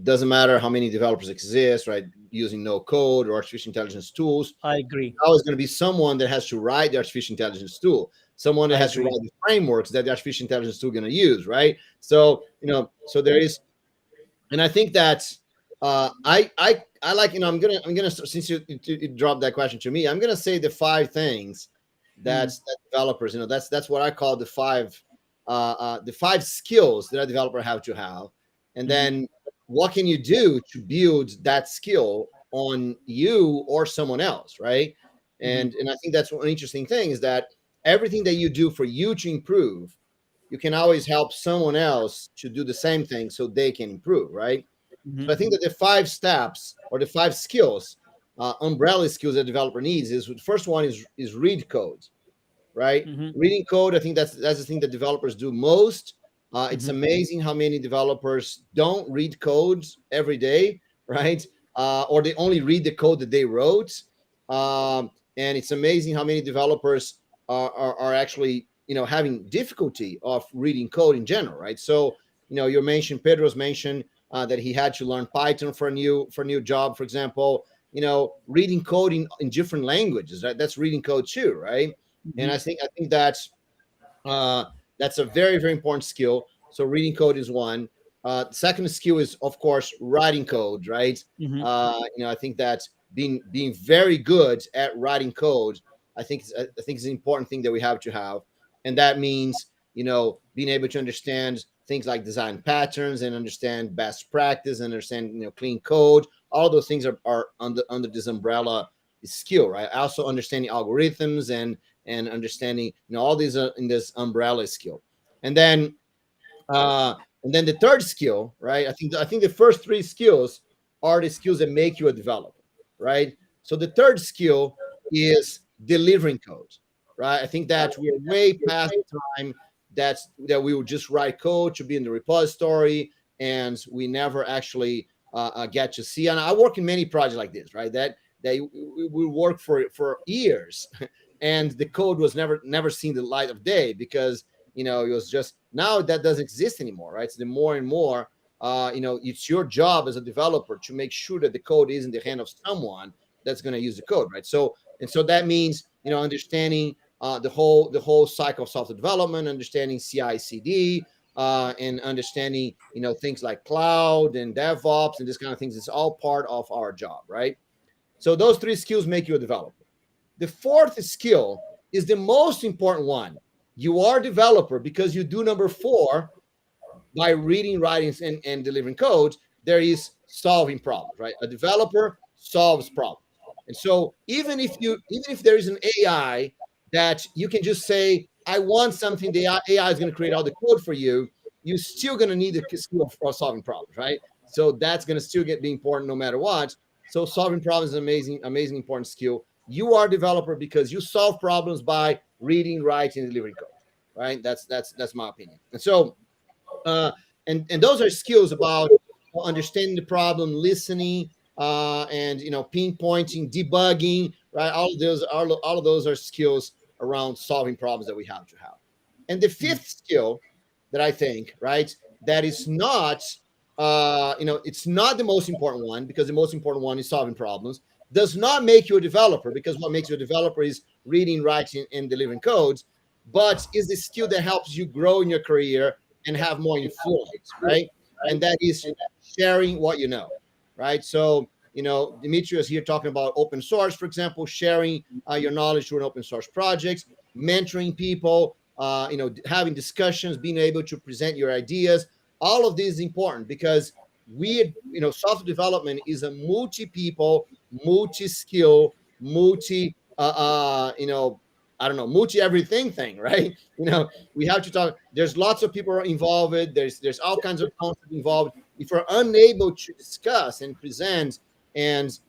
doesn't matter how many developers exist, right? Using no code or artificial intelligence tools, I agree. always going to be someone that has to write the artificial intelligence tool, someone that has to write the frameworks that the artificial intelligence tool going to use, right? So so there is, and I think that I like I'm gonna since you dropped that question to me, I'm gonna say the 5 things that developers, that's what I call the five skills that a developer have to have, and then what can you do to build that skill on you or someone else, right? And I think that's one interesting thing is that everything that you do for you to improve, you can always help someone else to do the same thing so they can improve, right? So I think that the 5 steps or the 5 skills, umbrella skills that a developer needs is the first one is read code, right? Reading code, I think that's the thing that developers do most. It's amazing how many developers don't read codes every day, right? Or they only read the code that they wrote. And it's amazing how many developers are actually having difficulty of reading code in general, right? So Pedro's mentioned that he had to learn Python for a new job, for example. Reading code in different languages, right? That's reading code too, right? And I think that's a very, very important skill. So reading code is one. Second skill is, of course, writing code, right? I think that being very good at writing code, I think is an important thing that we have to have, and that means being able to understand things like design patterns and understand best practice and understand clean code. All those things are under this umbrella skill, right? Also understanding algorithms and understanding all these are in this umbrella skill. And then the third skill, right? I think the first 3 skills are the skills that make you a developer, right? So the third skill is delivering code, right? I think that we are way past the time that we would just write code to be in the repository and we never actually get to see. And I work in many projects like this, right? That we work for years and the code was never seen the light of day because it was just, now that doesn't exist anymore, right? So the more and more it's your job as a developer to make sure that the code is in the hand of someone that's going to use the code, right? So that means understanding the whole cycle of software development, understanding CI/CD, and understanding things like cloud and DevOps and this kind of things. It's all part of our job, right? So those 3 skills make you a developer. The fourth skill is the most important one. You are a developer because you do number 4 by reading, writing, and delivering code. There is solving problems, right? A developer solves problems. And so even if there is an AI that you can just say, I want something, the AI is going to create all the code for you, you're still going to need the skill of solving problems, right? So that's going to still be important no matter what. So solving problems is an amazing, important skill. You are a developer because you solve problems by reading, writing, and delivering code, right? That's my opinion. And so, and those are skills about understanding the problem, listening, and pinpointing, debugging, right? All of those are skills around solving problems that we have to have. And the fifth skill that I think, right, that is not, it's not the most important one, because the most important one is solving problems, does not make you a developer, because what makes you a developer is reading, writing, and delivering codes, but is the skill that helps you grow in your career and have more influence, right? And that is sharing what you know, right? So, Demetrius here talking about open source, for example, sharing your knowledge through an open source project, mentoring people, having discussions, being able to present your ideas. All of this is important because software development is a multi-people, multi-skill, multi-everything thing, right? We have to talk. There's lots of people involved. There's all kinds of concepts involved. If we're unable to discuss and present and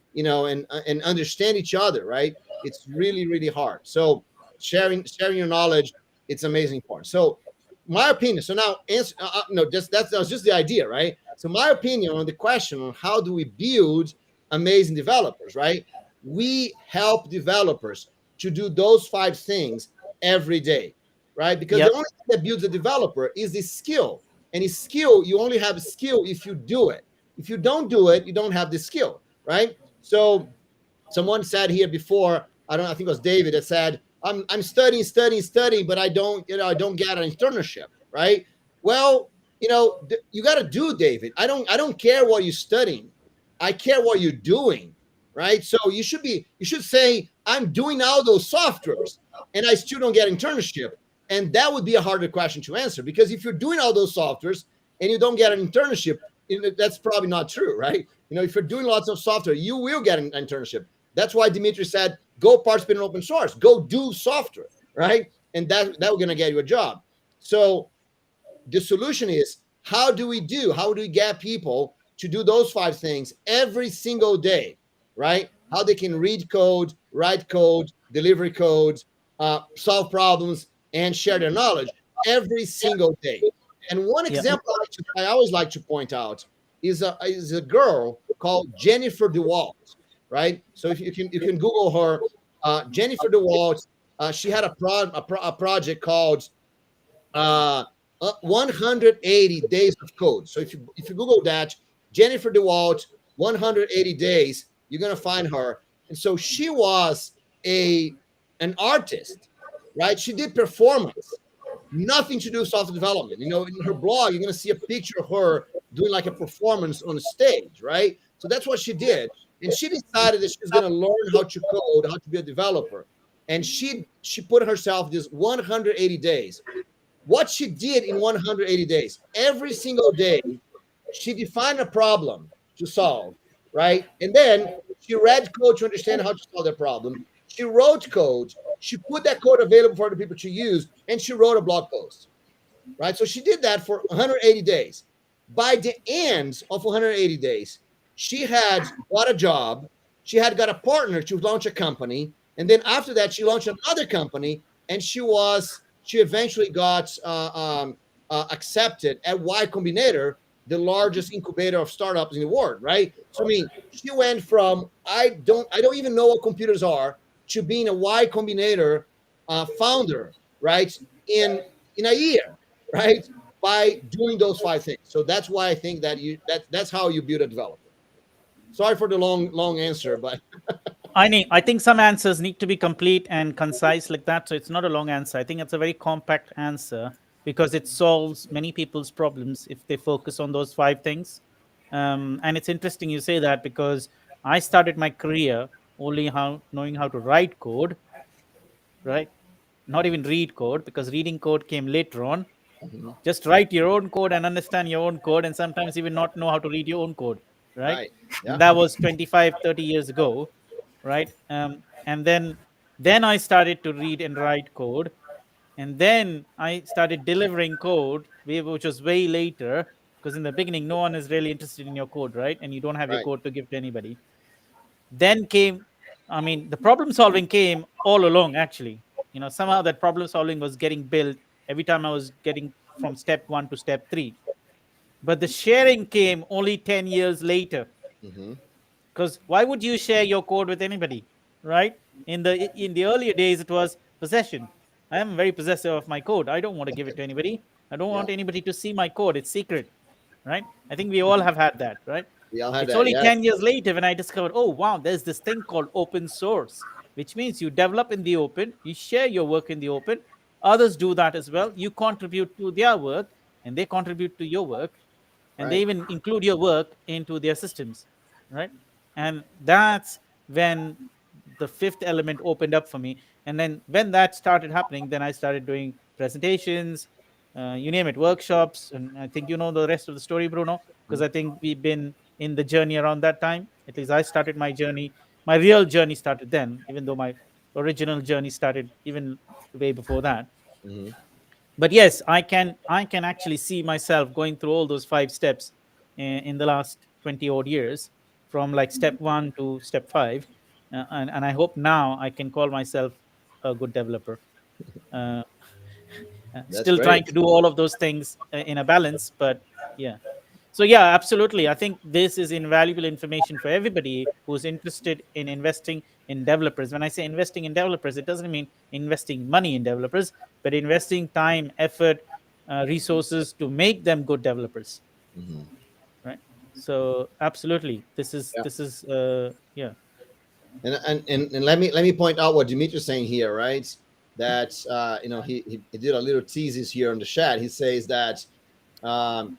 understand each other, right, it's really, really hard. So sharing your knowledge, it's amazing important. So my opinion. So now, answer. That was just the idea, right? So my opinion on the question on how do we build amazing developers, right? We help developers to do those 5 things every day, right? Because the only thing that builds a developer is the skill. And the skill, you only have a skill if you do it. If you don't do it, you don't have the skill, right? So someone said here before, I think it was David, that said, I'm studying, but I don't get an internship, right? Well, you got to do, David. I don't care what you're studying. I care what you're doing, right? So you should say, I'm doing all those softwares and I still don't get internship. And that would be a harder question to answer, because if you're doing all those softwares and you don't get an internship, that's probably not true, right? If you're doing lots of software, you will get an internship. That's why Dimitri said, go participate in open source, go do software, right? And that we're going to get you a job. So the solution is, how do we get people to do those 5 things every single day, right? How they can read code, write code, deliver code, solve problems, and share their knowledge every single day. And one example I always like to point out is a girl called Jennifer DeWalt, right? So if you can Google her, Jennifer DeWalt. She had a project called 180 days of code. So if you Google that, Jennifer DeWalt, 180 days, you're gonna find her. And so she was an artist, right? She did performance, nothing to do with software development. In her blog, you're gonna see a picture of her doing like a performance on a stage, right? So that's what she did. And she decided that she was gonna learn how to code, how to be a developer. And she put herself this 180 days. What she did in 180 days, every single day, she defined a problem to solve, right? And then she read code to understand how to solve that problem. She wrote code. She put that code available for other people to use, and she wrote a blog post, right? So she did that for 180 days. By the end of 180 days, she had got a job. She had got a partner to launch a company. And then after that, she launched another company, and she eventually got accepted at Y Combinator, the largest incubator of startups in the world, right? So she went from I don't even know what computers are to being a Y Combinator founder, right? In a year, right? By doing those 5 things. So that's why I think that's how you build a developer. Sorry for the long answer, but I think some answers need to be complete and concise like that. So it's not a long answer. I think it's a very compact answer because it solves many people's problems if they focus on those 5 things. And it's interesting you say that, because I started my career only knowing how to write code, right? Not even read code, because reading code came later on. Just write your own code and understand your own code, and sometimes even not know how to read your own code, right? Yeah. That was 25, 30 years ago, right? And then I started to read and write code, and then I started delivering code, which was way later, because in the beginning, no one is really interested in your code, right? And you don't have your code to give to anybody. Then came, the problem solving came all along, actually. Somehow that problem solving was getting built every time I was getting from step 1 to step 3. But the sharing came only 10 years later. Because why would you share your code with anybody, right? In the earlier days, it was possession. I am very possessive of my code. I don't want to give it to anybody. I don't want anybody to see my code. It's secret, right? I think we all have had that, right? We all had It's that. only Yes. 10 years later when I discovered, oh, wow, there's this thing called open source, which means you develop in the open, you share your work in the open, others do that as well. You contribute to their work, and they contribute to your work, and they Right. even include your work into their systems, right? And that's when the fifth element opened up for me. And then when that started happening, then I started doing presentations, you name it, workshops. And I think you know the rest of the story, Bruno, because I think we've been in the journey around that time. At least I started my journey. My real journey started then, even though my original journey started even way before that. Mhm. But yes, I can actually see myself going through all those 5 steps in the last 20 odd years, from like step 1 to step 5. And I hope now I can call myself a good developer. uh, That's Still great. trying to do all of those things in a balance, but yeah. So yeah, absolutely, I think this is invaluable information for everybody who's interested in investing in developers. When I say investing in developers, it doesn't mean investing money in developers, but investing time, effort, resources to make them good developers, Mhm. right? So absolutely, this is Yeah. yeah. And let me point out what Dimitri's saying here, right? That he did a little thesis here on the chat. He says that um,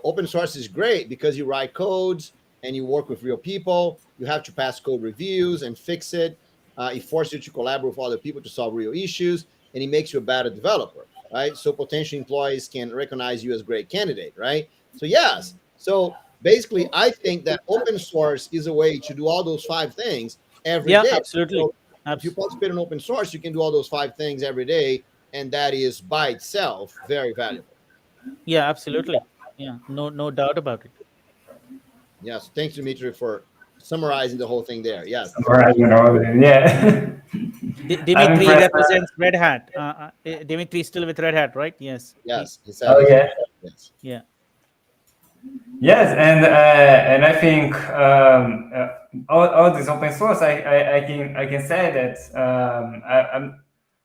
open source is great because you write codes and you work with real people. You have to pass code reviews and fix it. It forces you to collaborate with other people to solve real issues, and it makes you a better developer, right? So potential employees can recognize you as a great candidate, right? So yes, so basically, I think that open source is a way to do all those 5 things every Yeah, day. absolutely. So if you participate in open source, you can do all those 5 things every day, and that is by itself very valuable. Yeah, absolutely. Yeah, no doubt about it. Yes, thanks, Dimitri, for summarizing the whole thing there. Yes, Right, yeah. I'm Dimitri impressed. represents Red Hat. Dimitri is still with Red Hat, right? Yes. yes, he said Oh this. yeah. Yes, Yeah. Yes, and I think all this open source, I can say that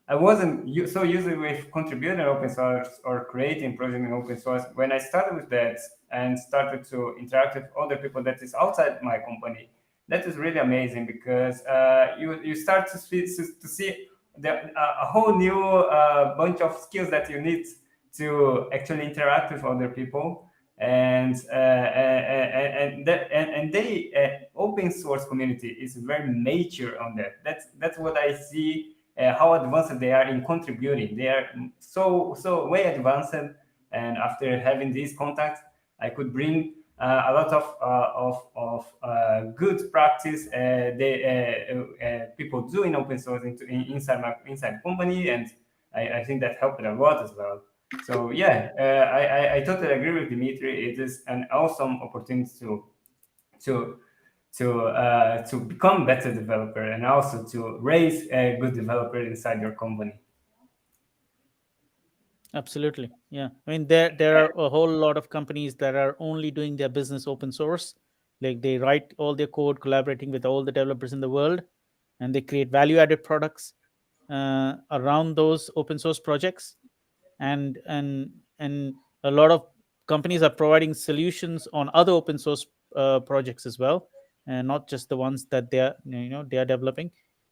I wasn't so used with contributing open source or creating project in open source. When I started with that and started to interact with other people that is outside my company, that is really amazing because you start to see a whole new bunch of skills that you need to actually interact with other people. And they open source community is very mature on that. That's what I see, how advanced they are in contributing. They are so way advanced, and after having these contacts, I could bring a lot of good practice people do in open source inside company, and I think that helped a lot as well. So yeah, I totally agree with Dimitri. It is an awesome opportunity to to become better developer and also to raise a good developer inside your company. Absolutely. Yeah. I mean, there are a whole lot of companies that are only doing their business open source. Like they write all their code collaborating with all the developers in the world, and they create value added products around those open source projects. And a lot of companies are providing solutions on other open source projects as well, and not just the ones that they are developing.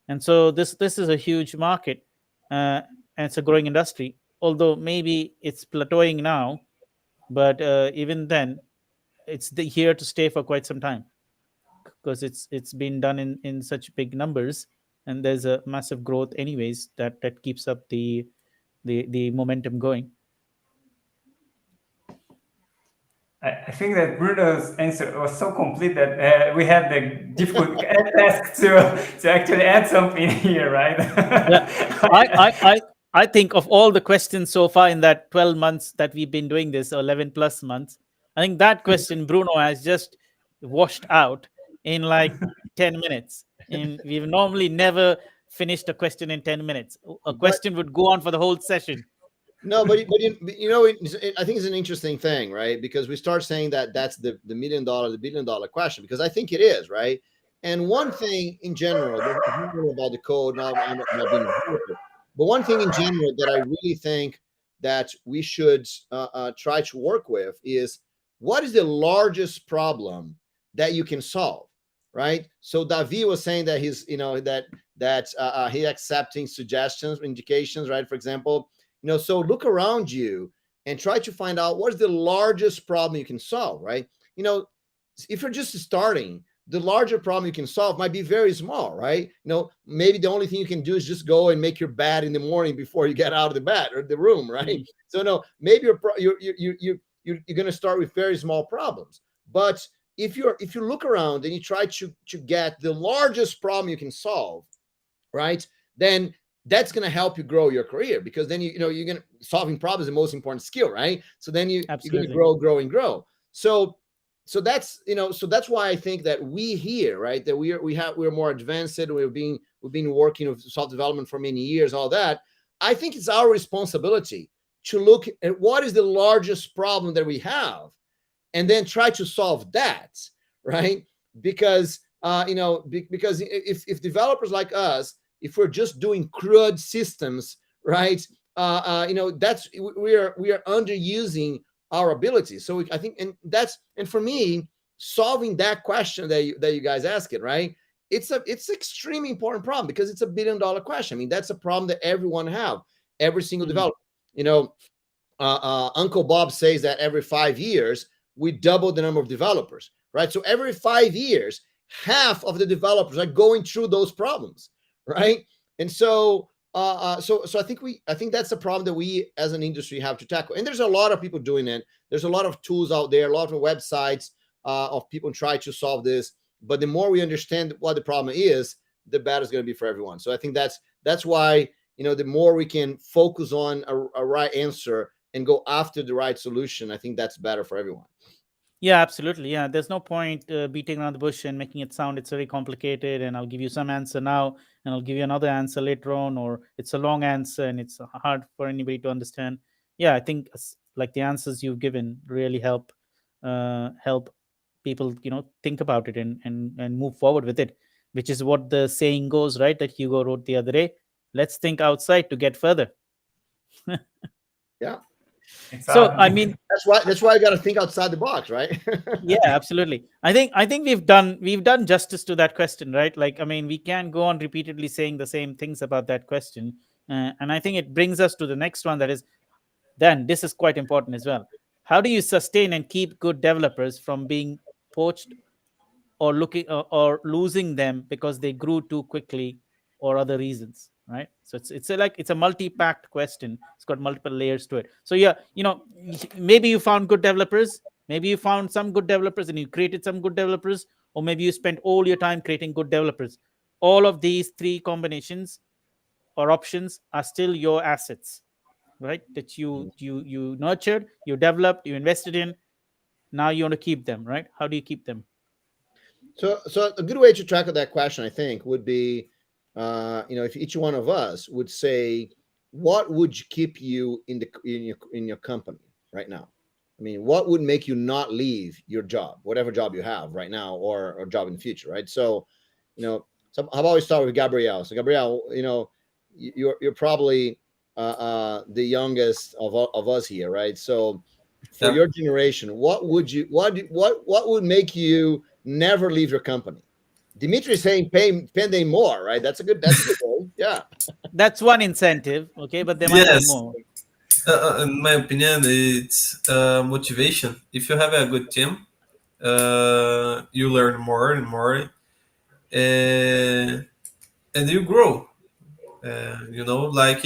And so this is a huge market, and it's a growing industry, although maybe it's plateauing now, but even then here to stay for quite some time, because it's been done in such big numbers, and there's a massive growth anyways that keeps up the momentum going. I think that Bruno's answer was so complete that we had the difficult task to actually add something here, right? Yeah, I, I, I, I think of all the questions so far in that 12 months that we've been doing this, or 11 plus months, I think that question Bruno has just washed out in like 10 minutes. And we've normally never finished a question in 10 minutes. A but question would go on for the whole session. no, I think it's an interesting thing, right? Because we start saying that that's the $1 million, the $1 billion question, because I think it is, right? And one thing in general, this is not really about the code, not being a developer, But one thing in general that I really think that we should try to work with is, what is the largest problem that you can solve, right? So Davi was saying that he's, he accepting suggestions, indications, right? For example, so look around you and try to find out what is the largest problem you can solve, right? If you're just starting, the larger problem you can solve might be very small, right? Maybe the only thing you can do is just go and make your bed in the morning before you get out of the bed or the room, right? Mm-hmm. So no, maybe you're going to start with very small problems. But if you look around and you try to get the largest problem you can solve, right, then that's going to help you grow your career, because then you're going to, solving problems is the most important skill, right? So then you're going to grow. So that's why I think that we here, right, that we're more advanced. We've been working with software development for many years, all that. I think it's our responsibility to look at what is the largest problem that we have, and then try to solve that, right? Because because if developers like us, if we're just doing CRUD systems, right, that's we are underusing our abilities. So I think, and for me, solving that question that you guys ask it, right? It's extremely important problem, because it's $1 billion question. I mean, that's a problem that everyone have, every single developer. Uncle Bob says that every 5 years we double the number of developers, right? So every 5 years, half of the developers are going through those problems, right? And so so I think that's a problem that we as an industry have to tackle. And there's a lot of people doing it. There's a lot of tools out there, a lot of websites of people try to solve this. But the more we understand what the problem is, the better it's going to be for everyone. So I think that's why, the more we can focus on a right answer and go after the right solution, I think that's better for everyone. Yeah, absolutely. Yeah, there's no point beating around the bush and making it sound it's very complicated, and I'll give you some answer now and I'll give you another answer later on, or it's a long answer and it's hard for anybody to understand. Yeah, I think like the answers you've given really help people think about it and move forward with it, which is what the saying goes, right, that Hugo wrote the other day: let's think outside to get further. Yeah. Exactly. So I mean, that's why you got to think outside the box, right? Yeah, absolutely. I think we've done justice to that question, right? Like, I mean, we can't go on repeatedly saying the same things about that question, and I think it brings us to the next one. That is, then this is quite important as well. How do you sustain and keep good developers from being poached or losing them because they grew too quickly or other reasons, right? So it's a multi-packed question. It's got multiple layers to it. So yeah, maybe you found good developers, maybe you found some good developers and you created some good developers, or maybe you spent all your time creating good developers. All of these three combinations or options are still your assets, right? That you nurtured, you developed, you invested in. Now you want to keep them, right? How do you keep them? So a good way to tackle that question, I think, would be, if each one of us would say, what would keep you in your company right now? I mean, what would make you not leave your job, whatever job you have right now, or job in the future, right? So, so how about we start with Gabriel? So Gabriel, you're probably the youngest of us here, right? So for your generation, what would make you never leave your company? Dimitri is saying pay them more, right? That's a good goal. Yeah. That's one incentive, okay, but there might be more. In my opinion, it's motivation. If you have a good team, you learn more and more, and you grow. Like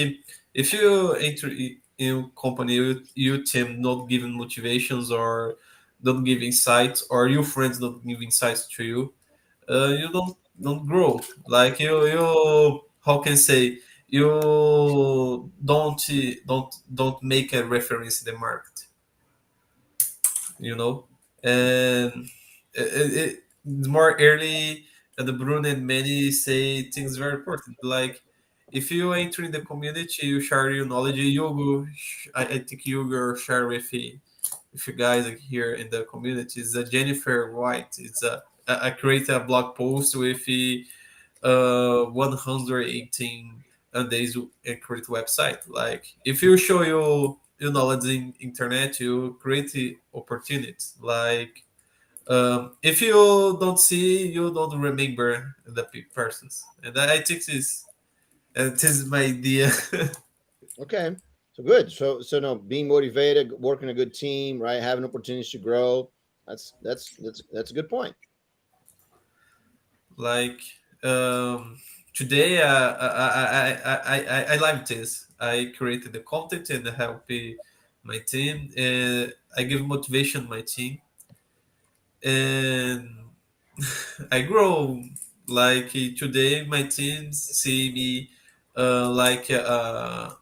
if you enter in a company, your team not giving motivations or don't give insights, or your friends don't give insights to you, you don't grow. Like you how can I say, you don't make a reference in the market, and it's more early. The Bruno and many say things very important, like if you enter in the community, you share your knowledge. I think you share with you guys here in the community. It's Jennifer White. It's I create a blog post with 118 and days and create website. Like if you show your knowledge in internet, you create the opportunities. Like if you don't see, you don't remember the persons, and I think this is my idea. Okay. So good. So no, being motivated, working a good team, right? Having opportunities to grow. That's a good point. Like today, I like this. I created the content and help my team. I give motivation my team, and I grow. Like today, my teams see me like a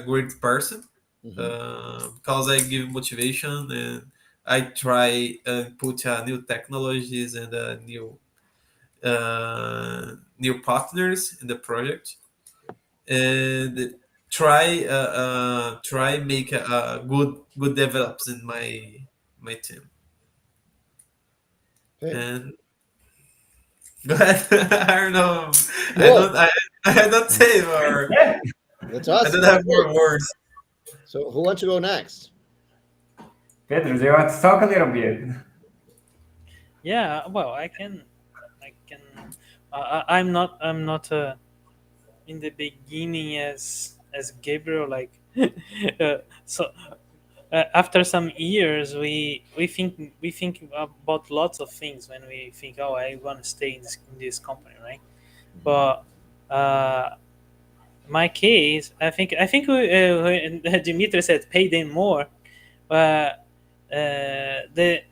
great person Hmm. because I give motivation and I try and put new technologies and new partners in the project and try make a good develops in my team. Okay. And go ahead. I don't know. I Cool. don't. I don't say more. Yeah, That's I awesome. don't That's have great. more words. So who wants to go next? Pedro, do you want to talk a little bit? Yeah, well, I can. I'm not in the beginning as Gabriel. Like, so after some years, we think about lots of things when we think, oh, I want to stay in this company, right? But my case, I think when Dimitri said pay them more. But the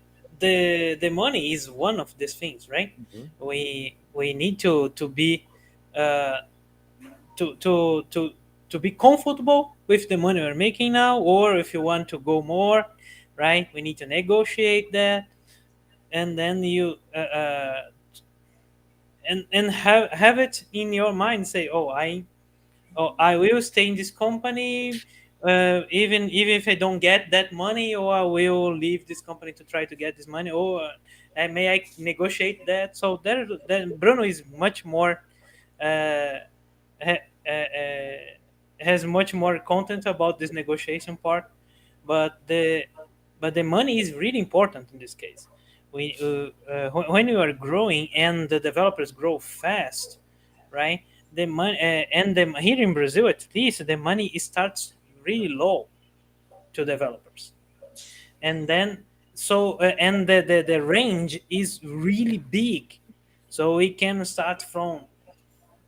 money is one of these things, right? Mhm. We need to be uh, to to to to be comfortable with the money we're making now, or if you want to go more, right? We need to negotiate that, and then you and have it in your mind. Say, I will stay in this company, even if I don't get that money, or I will leave this company to try to get this money, or may I negotiate that? So then Bruno is much more uh, ha- has much more content about this negotiation part, but the money is really important in this case. When you are growing and the developers grow fast, right? The money and here in Brazil, at least, the money starts really low to developers, and then and the range is really big, so we can start from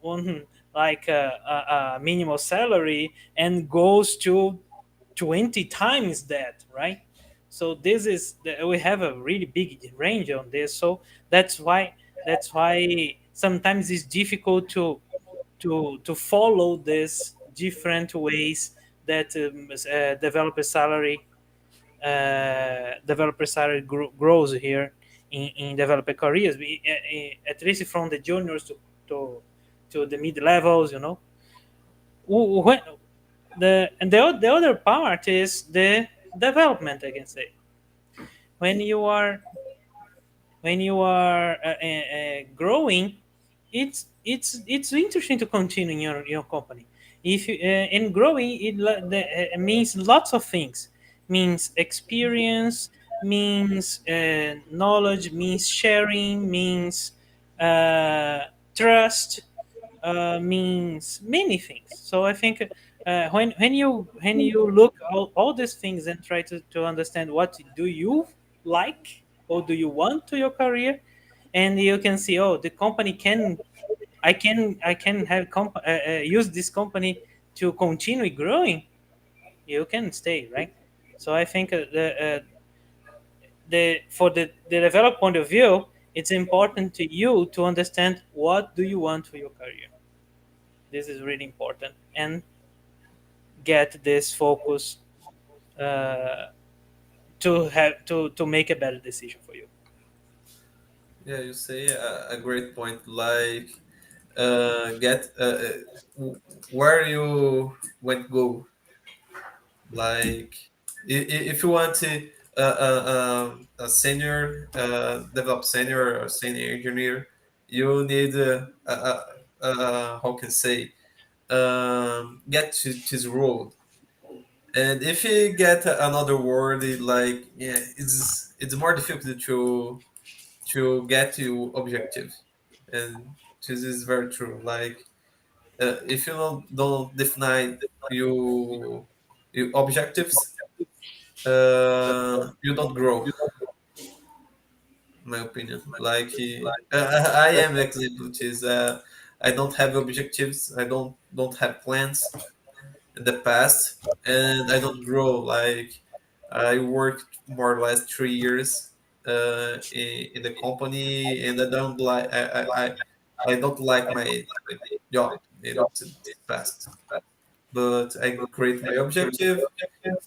one, like a minimal salary, and goes to 20 times that, right? So we have a really big range on this. So that's why sometimes it's difficult to follow this different ways that developer salary grows here in developer careers. At least from the juniors to the mid levels, when the other part is the development, I can say. when you are when you are growing, it's interesting to continue in your company. If you in growing, means lots of things. Means experience, means knowledge, means sharing, means uh, trust, means many things. So I think when you look all these things and try to understand what do you like or do you want to your career, and you can see, oh, the company can I can have use this company to continue growing, you can stay, right? So I think the for the developer point of view, it's important to you to understand what do you want for your career. This is really important, and get this focus uh, to make a better decision for you. Yeah, you say a great point. Like get where you went go. Like if you want to a senior develop senior or senior engineer, you need how can I say get to this road. And if you get another word, like yeah, it's more difficult to get to objective, and this is very true. Like if you don't define you objectives, you don't grow. In my opinion, like I am example, which is I don't have objectives. I don't have plans in the past, and I don't grow. Like I worked more or less 3 years in the company, and I don't like I don't like my job to past. But I create my objective,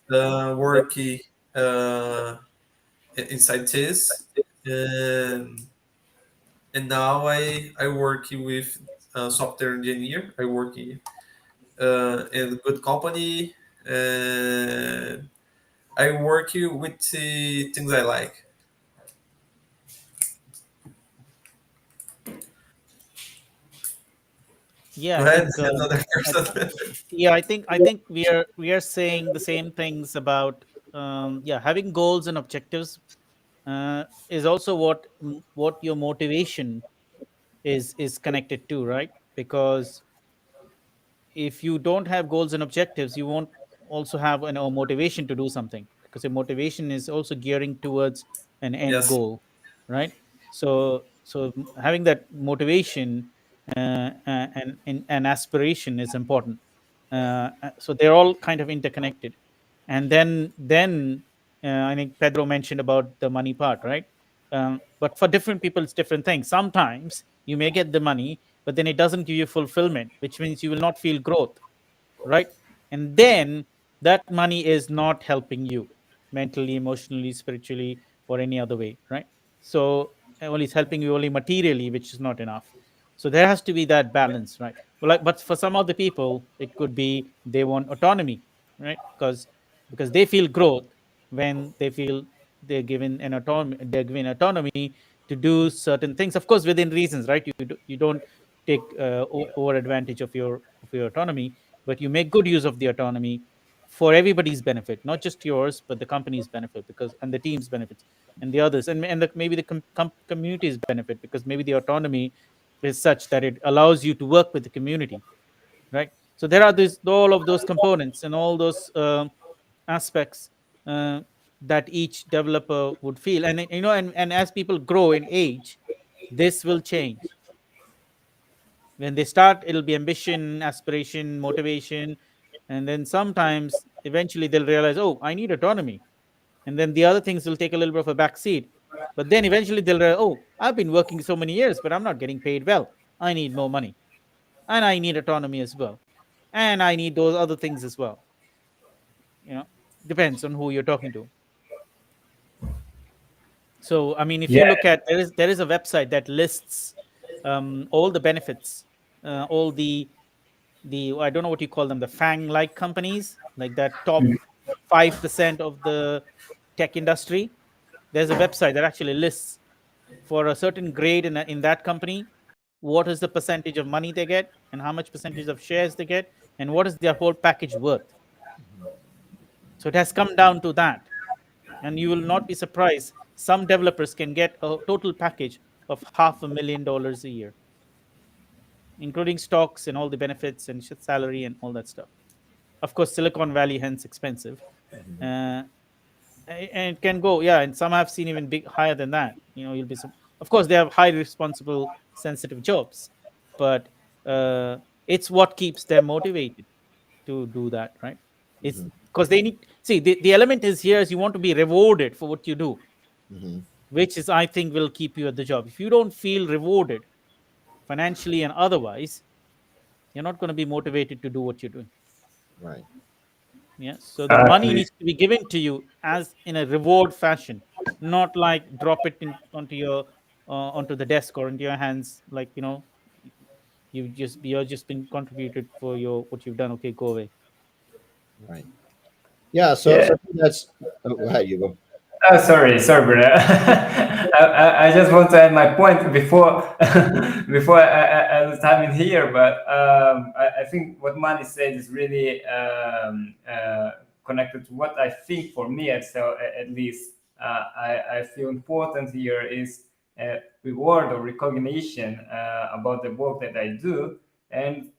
work inside this, and now I work with software engineer. I work in a good company, and I work with the things I like. Yeah, Go I ahead, think another I, person. yeah, I think we are saying the same things about yeah, having goals and objectives is also what your motivation is connected to, right? Because if you don't have goals and objectives, you won't also have a motivation to do something, because your motivation is also gearing towards an end Yes, goal, right? So having that motivation and aspiration is important. So they're all kind of interconnected. And then I think Pedro mentioned about the money part, right? But for different people, it's different things. Sometimes you may get the money, but then it doesn't give you fulfillment, which means you will not feel growth, right? And then that money is not helping you mentally, emotionally, spiritually, or any other way, right? So only it's helping you only materially, which is not enough. So there has to be that balance, right? Well, like, but for some other people, it could be they want autonomy, right? Because they feel growth when they feel they're given autonomy to do certain things, of course within reasons, right? You don't take over advantage of your autonomy, but you make good use of the autonomy for everybody's benefit, not just yours, but the company's benefit, because and the team's benefits and the others, and maybe the community's benefit, because maybe the autonomy is such that it allows you to work with the community, right? So there are this all of those components and all those aspects uh, that each developer would feel, and and as people grow in age, this will change. When they start, it'll be ambition, aspiration, motivation, and then sometimes eventually they'll realize, oh, I need autonomy, and then the other things will take a little bit of a back seat. But then eventually they'll realize, oh, I've been working so many years but I'm not getting paid well, I need more money, and I need autonomy as well, and I need those other things as well. you know Depends on who you're talking to. So I mean, if Yeah. you look at, there is a website that lists all the benefits, all the I don't know what you call them, the FANG like companies, like that top 5% of the tech industry. There's a website that actually lists for a certain grade in that company, what is the percentage of money they get, and how much percentage of shares they get, and what is their whole package worth. So it has come down to that. And you will not be surprised, some developers can get a total package of $500,000 a year, including stocks and all the benefits and salary and all that stuff. Of course, Silicon Valley, hence expensive. uh, and it can go, yeah, and some I've seen even big higher than that. You'll be some, of course they have highly responsible, sensitive jobs, but it's what keeps them motivated to do that, right? It's Mhm. because they need, see, the element is here is you want to be rewarded for what you do, Mhm. which is, I think, will keep you at the job. If you don't feel rewarded financially and otherwise, you're not going to be motivated to do what you're doing. Right. Yeah, so the money Exactly. needs to be given to you as in a reward fashion, not like drop it onto the desk or into your hands, like you're just been contributed for your what you've done. Okay, go away. Right. Yeah. So Yeah. that's. Oh, go ahead, you go. Oh, sorry, sorry, brother. I just want to add my point before before I lose time in here, but I think what Manny said is really connected to what I think for me, at least I feel important here is reward or recognition about the work that I do. And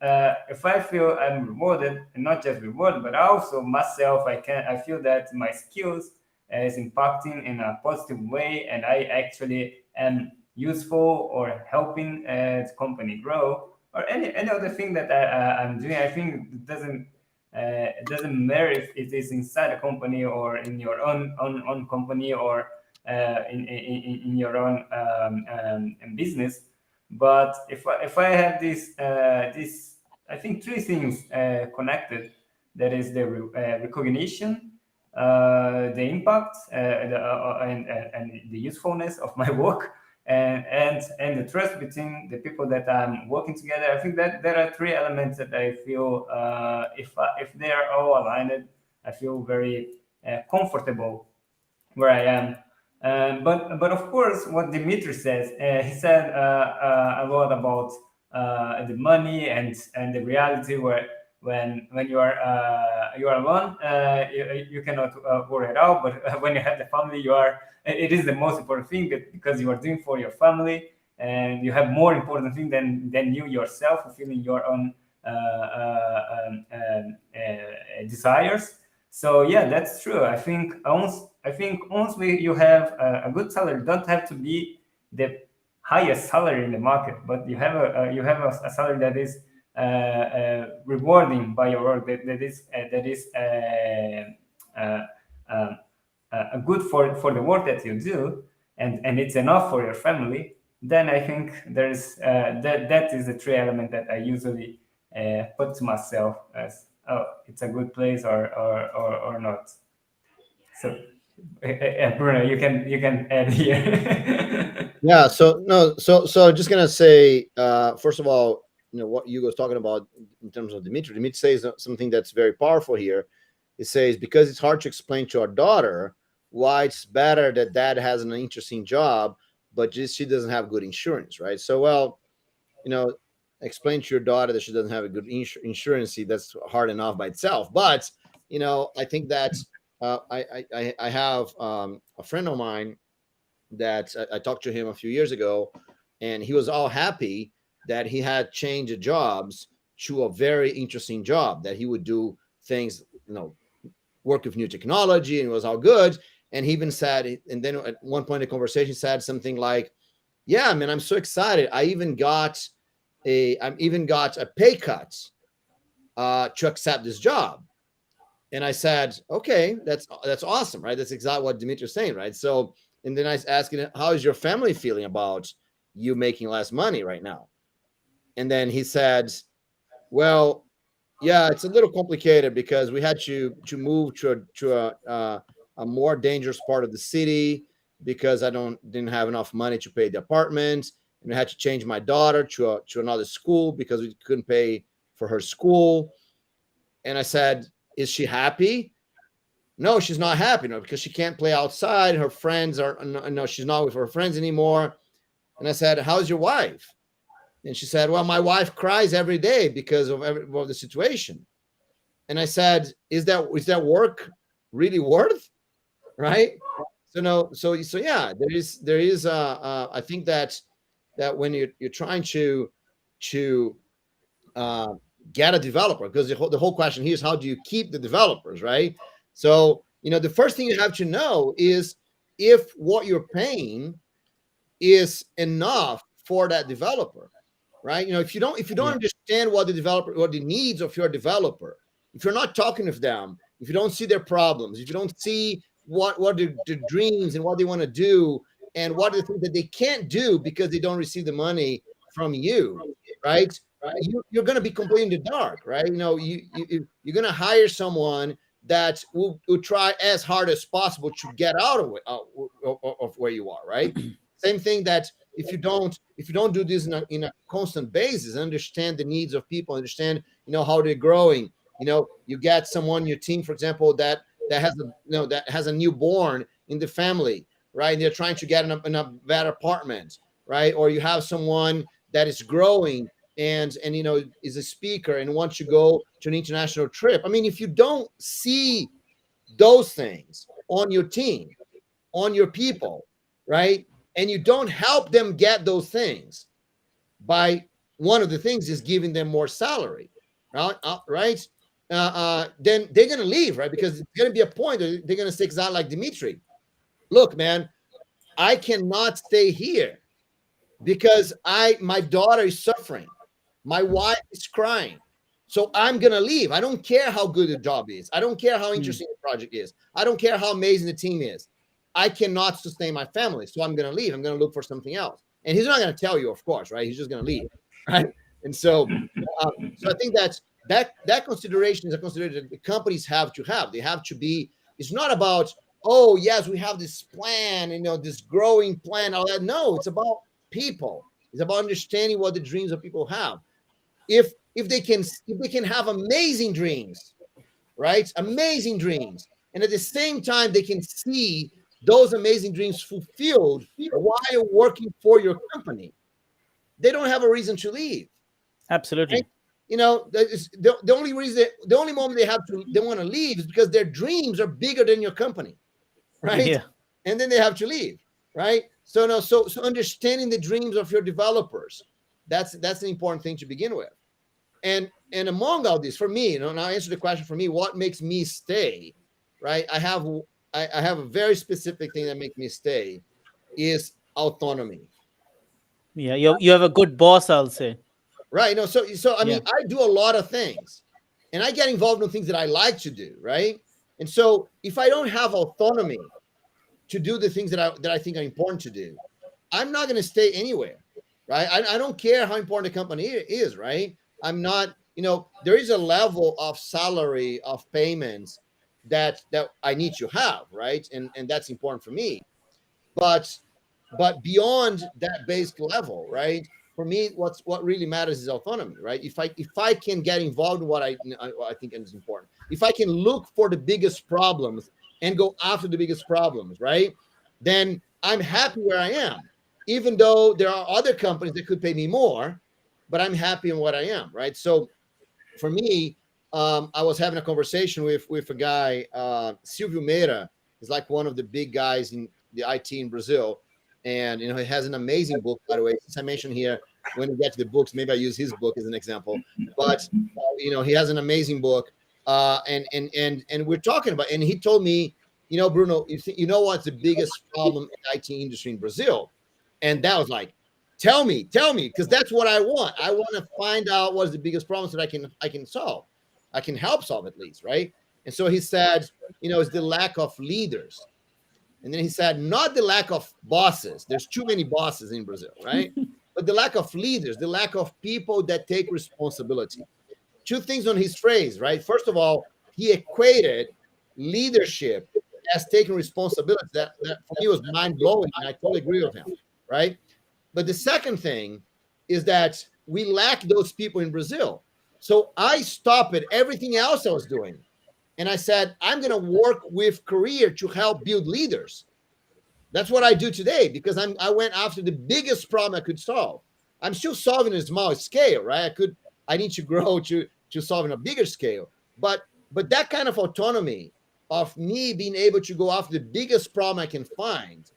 if I feel I'm rewarded, and not just rewarded, but also myself, I feel that my skills is impacting in a positive way, and I actually am useful or helping the company grow, or any other thing that I'm doing. I think it doesn't matter if it is inside a company or in your own company, or in your own business. But if I have this, I think three things connected. That is the recognition, the impact, and the usefulness of my work, and the trust between the people that I'm working together. I think that there are three elements that I feel, if they are all aligned, I feel very comfortable where I am. But of course, what Dimitri says, he said a lot about the money and the reality where when you are alone, you cannot worry at all. But when you have the family, you are. It is the most important thing because you are doing for your family, and you have more important thing than you yourself fulfilling your own desires. So yeah, that's true. I think once you have a good salary, don't have to be the highest salary in the market, but you have a salary that is rewarding by your work, that is uh, uh, good for the work that you do, and it's enough for your family. Then I think there's that is the three element that I usually put to myself as, oh, it's a good place, or not. So, Bruno, you can add here. Yeah. So no. So just gonna say, first of all, what Hugo was talking about in terms of Dimitri. Dimitri says something that's very powerful here. It says because it's hard to explain to our daughter why it's better that dad has an interesting job, but just she doesn't have good insurance, right? So well, you know, explain to your daughter that she doesn't have a good insurance. That's hard enough by itself. But I think that I have a friend of mine that I talked to him a few years ago, and he was all happy that he had changed jobs to a very interesting job, that he would do things, work with new technology, and it was all good. And he even said, and then at one point in the conversation, said something like, "Yeah, man, I'm so excited. I even got a pay cut to accept this job." And I said, "Okay, that's awesome, right? That's exactly what Dimitri's saying, right?" So, and then I was asking, "How is your family feeling about you making less money right now?" And then he said, "Well, yeah, it's a little complicated because we had to move to a more dangerous part of the city because I didn't have enough money to pay the apartment, and I had to change my daughter to another school because we couldn't pay for her school." And I said, "Is she happy?" "No, she's not happy, because she can't play outside. Her friends are no, she's not with her friends anymore." And I said, "How's your wife?" And she said, "Well, my wife cries every day because of the situation." And I said, is that work really worth, right? So no, so yeah, there is I think that when you're trying to uh, get a developer, because the whole question here is how do you keep the developers, right? So the first thing you have to know is if what you're paying is enough for that developer, right? If you don't understand what the needs of your developer, if you're not talking with them, if you don't see their problems, if you don't see what the dreams and what they want to do, and what are the things that they can't do because they don't receive the money from you, right? You're going to be completely in the dark, right? You're going to hire someone that will try as hard as possible to get out of where you are, right? Same thing that if you don't do this in a constant basis, understand the needs of people, understand how they're growing. You get someone in your team, for example, that has a newborn in the family. right? And they're trying to get in a better apartment, right? Or you have someone that is growing and is a speaker and wants to go to an international trip. I mean, if you don't see those things on your team, on your people, right, and you don't help them get those things, by one of the things is giving them more salary, right? Then they're going to leave, right? Because it's going to be a point that they're going to say exactly like Dimitri. Look, man, I cannot stay here because my daughter is suffering. My wife is crying. So I'm going to leave. I don't care how good the job is. I don't care how interesting the project is. I don't care how amazing the team is. I cannot sustain my family. So I'm going to leave. I'm going to look for something else. And he's not going to tell you, of course, right? He's just going to leave, right? And so I think that consideration is a consideration that the companies have to have. They have to be, it's not about, oh, yes, we have this plan, this growing plan, all that. No, it's about people. It's about understanding what the dreams of people have. If they can have amazing dreams, right? Amazing dreams. And at the same time, they can see those amazing dreams fulfilled while working for your company, they don't have a reason to leave. Absolutely. Right? The only reason, the only moment they want to leave is because their dreams are bigger than your company, right? Yeah. And then they have to leave, right? So understanding the dreams of your developers, that's an important thing to begin with. And among all this, for me, and I'll answer the question for me, what makes me stay, right? I have a very specific thing that makes me stay is autonomy. Yeah, you have a good boss, I'll say. Right. So I mean, I do a lot of things and I get involved in things that I like to do, right? And so if I don't have autonomy to do the things that I think are important to do, I'm not going to stay anywhere, right? I don't care how important the company is, right? I'm not, there is a level of salary, of payments that I need to have, right? And that's important for me. But beyond that basic level, right? For me, what really matters is autonomy, right? If I can get involved in what I think is important, if I can look for the biggest problems and go after the biggest problems, right? Then I'm happy where I am, even though there are other companies that could pay me more, but I'm happy in what I am, right? So for me, I was having a conversation with a guy, Silvio Meira is like one of the big guys in the IT in Brazil. And, he has an amazing book, by the way. Since I mentioned here, when we get to the books, maybe I use his book as an example. But, he has an amazing book. And we're talking about, and he told me, Bruno, you know what's the biggest problem in the IT industry in Brazil? And that was like, tell me, because that's what I want. I want to find out what's the biggest problems that I can solve. I can help solve at least, right? And so he said, it's the lack of leaders. And then he said, not the lack of bosses. There's too many bosses in Brazil, right? But the lack of leaders, the lack of people that take responsibility. Two things on his phrase, right? First of all, he equated leadership as taking responsibility. That for me was mind-blowing, and I totally agree with him, right? But the second thing is that we lack those people in Brazil. So I stopped everything else I was doing. And I said, I'm going to work with career to help build leaders. That's what I do today because I went after the biggest problem I could solve. I'm still solving a small scale, right? I need to grow to solving a bigger scale. But that kind of autonomy of me being able to go after the biggest problem I can find,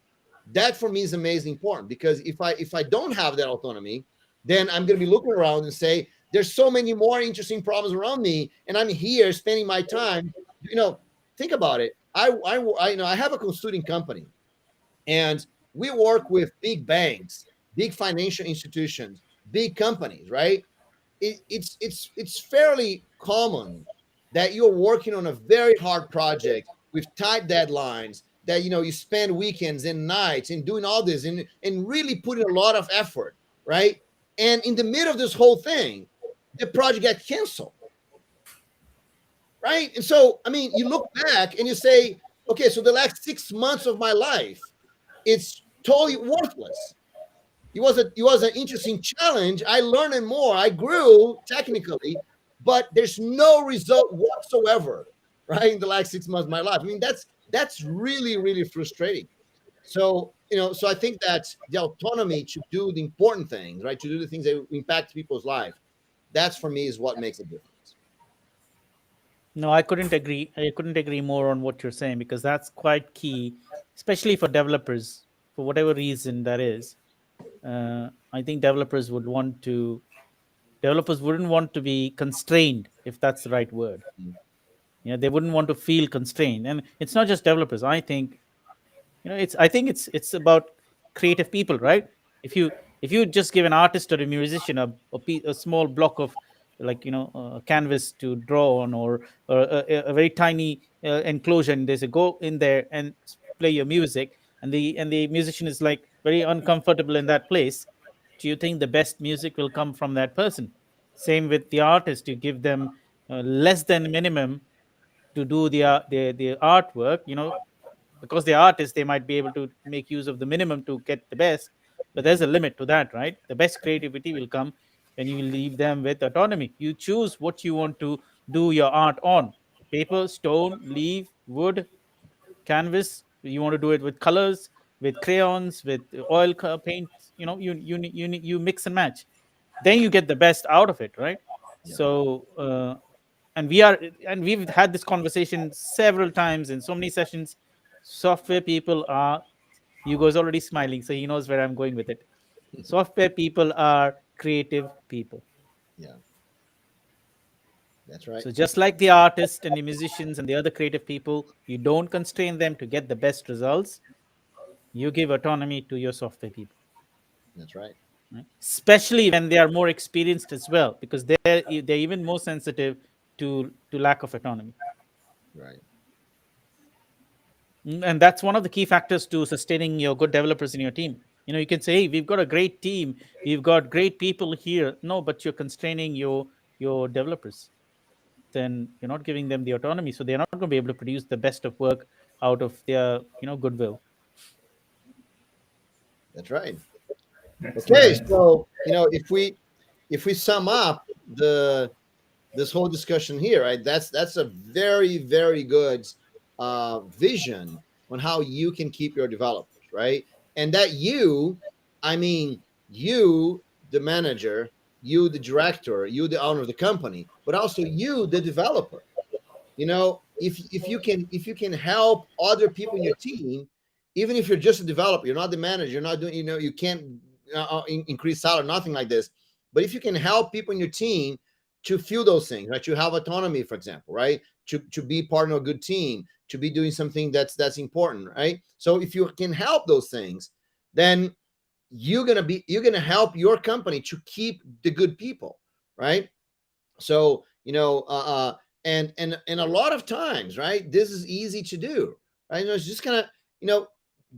that for me is amazingly important because if I don't have that autonomy, then I'm going to be looking around and say, there's so many more interesting problems around me, and I'm here spending my time. Think about it. I have a consulting company, and we work with big banks, big financial institutions, big companies, right? It's fairly common that you're working on a very hard project with tight deadlines. That you spend weekends and nights and doing all this and really putting a lot of effort, right? And in the middle of this whole thing, the project got canceled, right? And so, I mean, you look back and you say, okay, so the last 6 months of my life, it's totally worthless. It was an interesting challenge. I learned more. I grew technically, but there's no result whatsoever, right? In the last 6 months of my life. I mean, that's really, really frustrating. So, so I think that the autonomy to do the important things, right, to do the things that impact people's life, that's for me is what makes a difference. No, I couldn't agree. I couldn't agree more on what you're saying, because that's quite key, especially for developers, for whatever reason that is. I think developers wouldn't want to be constrained, if that's the right word. Mm. They wouldn't want to feel constrained. And it's not just developers. I think it's about creative people, right? If you just give an artist or a musician a small block of, like, canvas to draw on, or a very tiny enclosure, and they say go in there and play your music, and the musician is like very uncomfortable in that place, do you think the best music will come from that person? Same with the artist. You give them less than minimum to do the artwork, because they're artists, they might be able to make use of the minimum to get the best, but there's a limit to that, right? The best creativity will come when you leave them with autonomy. You choose what you want to do your art on: paper, stone, leaf, wood, canvas. You want to do it with colors, with crayons, with oil paints. You mix and match, then you get the best out of it, right? Yeah. So and we've had this conversation several times in so many sessions. Software people are, Hugo's already smiling, so he knows where I'm going with it. Software people are creative people. Yeah. That's right. So just like the artists and the musicians and the other creative people, you don't constrain them to get the best results. You give autonomy to your software people. That's right. Right? Especially when they are more experienced as well, because they're even more sensitive to lack of autonomy. Right. And that's one of the key factors to sustaining your good developers in your team. You can say, hey, we've got a great team, we've got great people here. No, but you're constraining your developers. Then you're not giving them the autonomy, so they're not going to be able to produce the best of work out of their goodwill. That's right. That's Okay, right. so if we sum up this whole discussion here, right? That's a very, very good vision on how you can keep your developers, right? And that I mean, you, the manager, you, the director, you, the owner of the company, but also you, the developer. If you can help other people in your team, even if you're just a developer, you're not the manager, you're not doing, you can't increase salary, nothing like this. But if you can help people in your team to feel those things, right? To have autonomy, for example, right? To be part of a good team, to be doing something that's important, right? So if you can help those things, then you're gonna help your company to keep the good people, right? So and a lot of times, right, this is easy to do, right? It's just kind of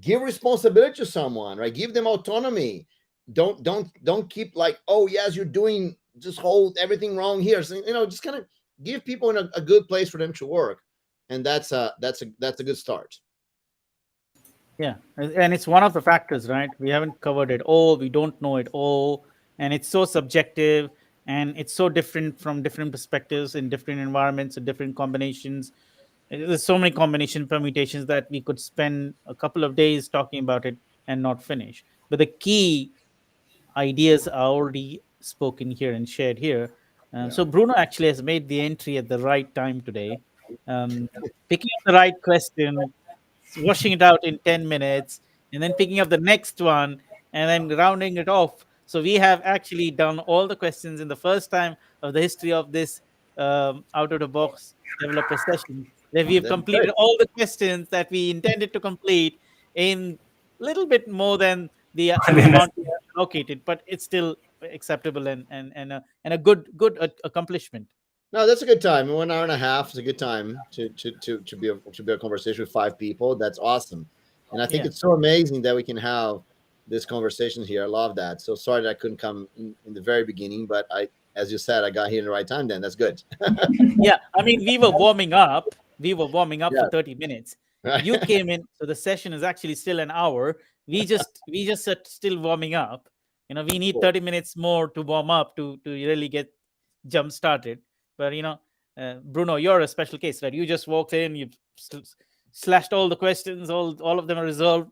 give responsibility to someone, right? Give them autonomy. Don't keep like, oh yes, you're doing just hold everything wrong here. So just kind of give people in a good place for them to work, and that's a good start. Yeah, and it's one of the factors, right? We haven't covered it all. We don't know it all, and it's so subjective, and it's so different from different perspectives in different environments and different combinations. There's so many combination permutations that we could spend a couple of days talking about it and not finish. But the key ideas are already spoken here and shared here. So Bruno actually has made the entry at the right time today, um, picking up the right question, washing it out in 10 minutes, and then picking up the next one, and then rounding it off. So we have actually done all the questions in the first time of the history of this out of the box developer session, where we have That's completed good. all the questions that we intended to complete in a little bit more than the And then amount we have allocated, but it's still acceptable, and a good accomplishment. No, that's a good time. 1 hour and a half is a good time to be a conversation with 5 people. That's awesome, and I think Yeah. it's so amazing that we can have this conversation here. I love that. So sorry that I couldn't come in the very beginning, but as you said, I got here in the right time. Then that's good. Yeah, I mean, we were warming up. We were warming up for Yeah. 30 minutes. You came in, so the session is actually still an hour. We just are still warming up. We need Cool. 30 minutes more to warm up to really get jump started. But Bruno, you're a special case, right? You just walked in, you slashed all the questions, all of them are resolved.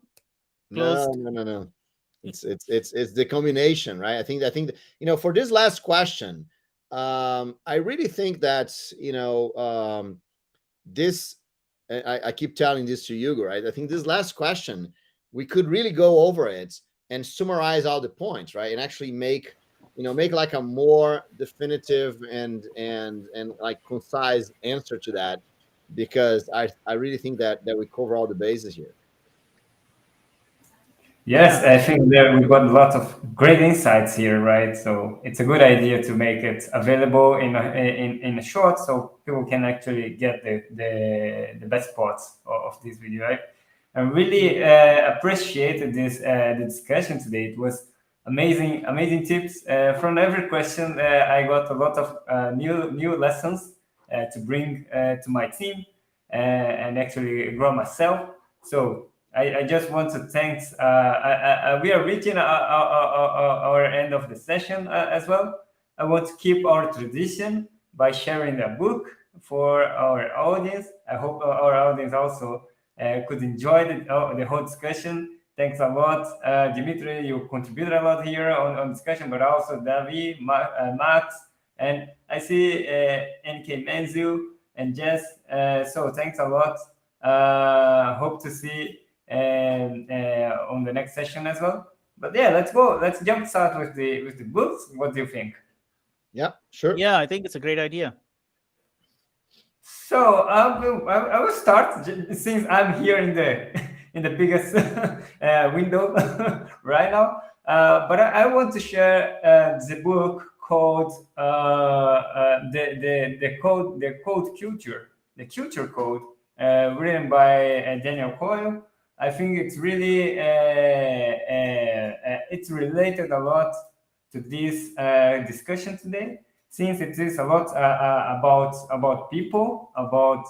closed? No. It's the combination, right? I think for this last question, I really think that this. I keep telling this to you, right? I think this last question we could really go over it and summarize all the points, right? And actually make like a more definitive and like concise answer to that, because I really think that we cover all the bases here. Yes, I think that we got a lot of great insights here, right? So it's a good idea to make it available in a short, so people can actually get the best parts of this video, right? I really appreciated the discussion today. It was amazing tips from every question. I got a lot of new lessons to bring to my team and actually grow myself. So I just want to thank. We are reaching our end of the session as well. I want to keep our tradition by sharing a book for our audience. I hope our audience also could enjoy the whole discussion. Thanks a lot, Dimitri. You contributed a lot here on discussion, but also David, Max, and I see NK Menzu and Jess. So thanks a lot. Hope to see on the next session as well. But yeah, let's go. Let's jump start with the books. What do you think? Yeah, sure. Yeah, I think it's a great idea. So I will start since I'm here in the in the biggest window right now. But I want to share the book called the culture code, written by Daniel Coyle. I think it's really it's related a lot to this discussion today, since it is a lot about people, about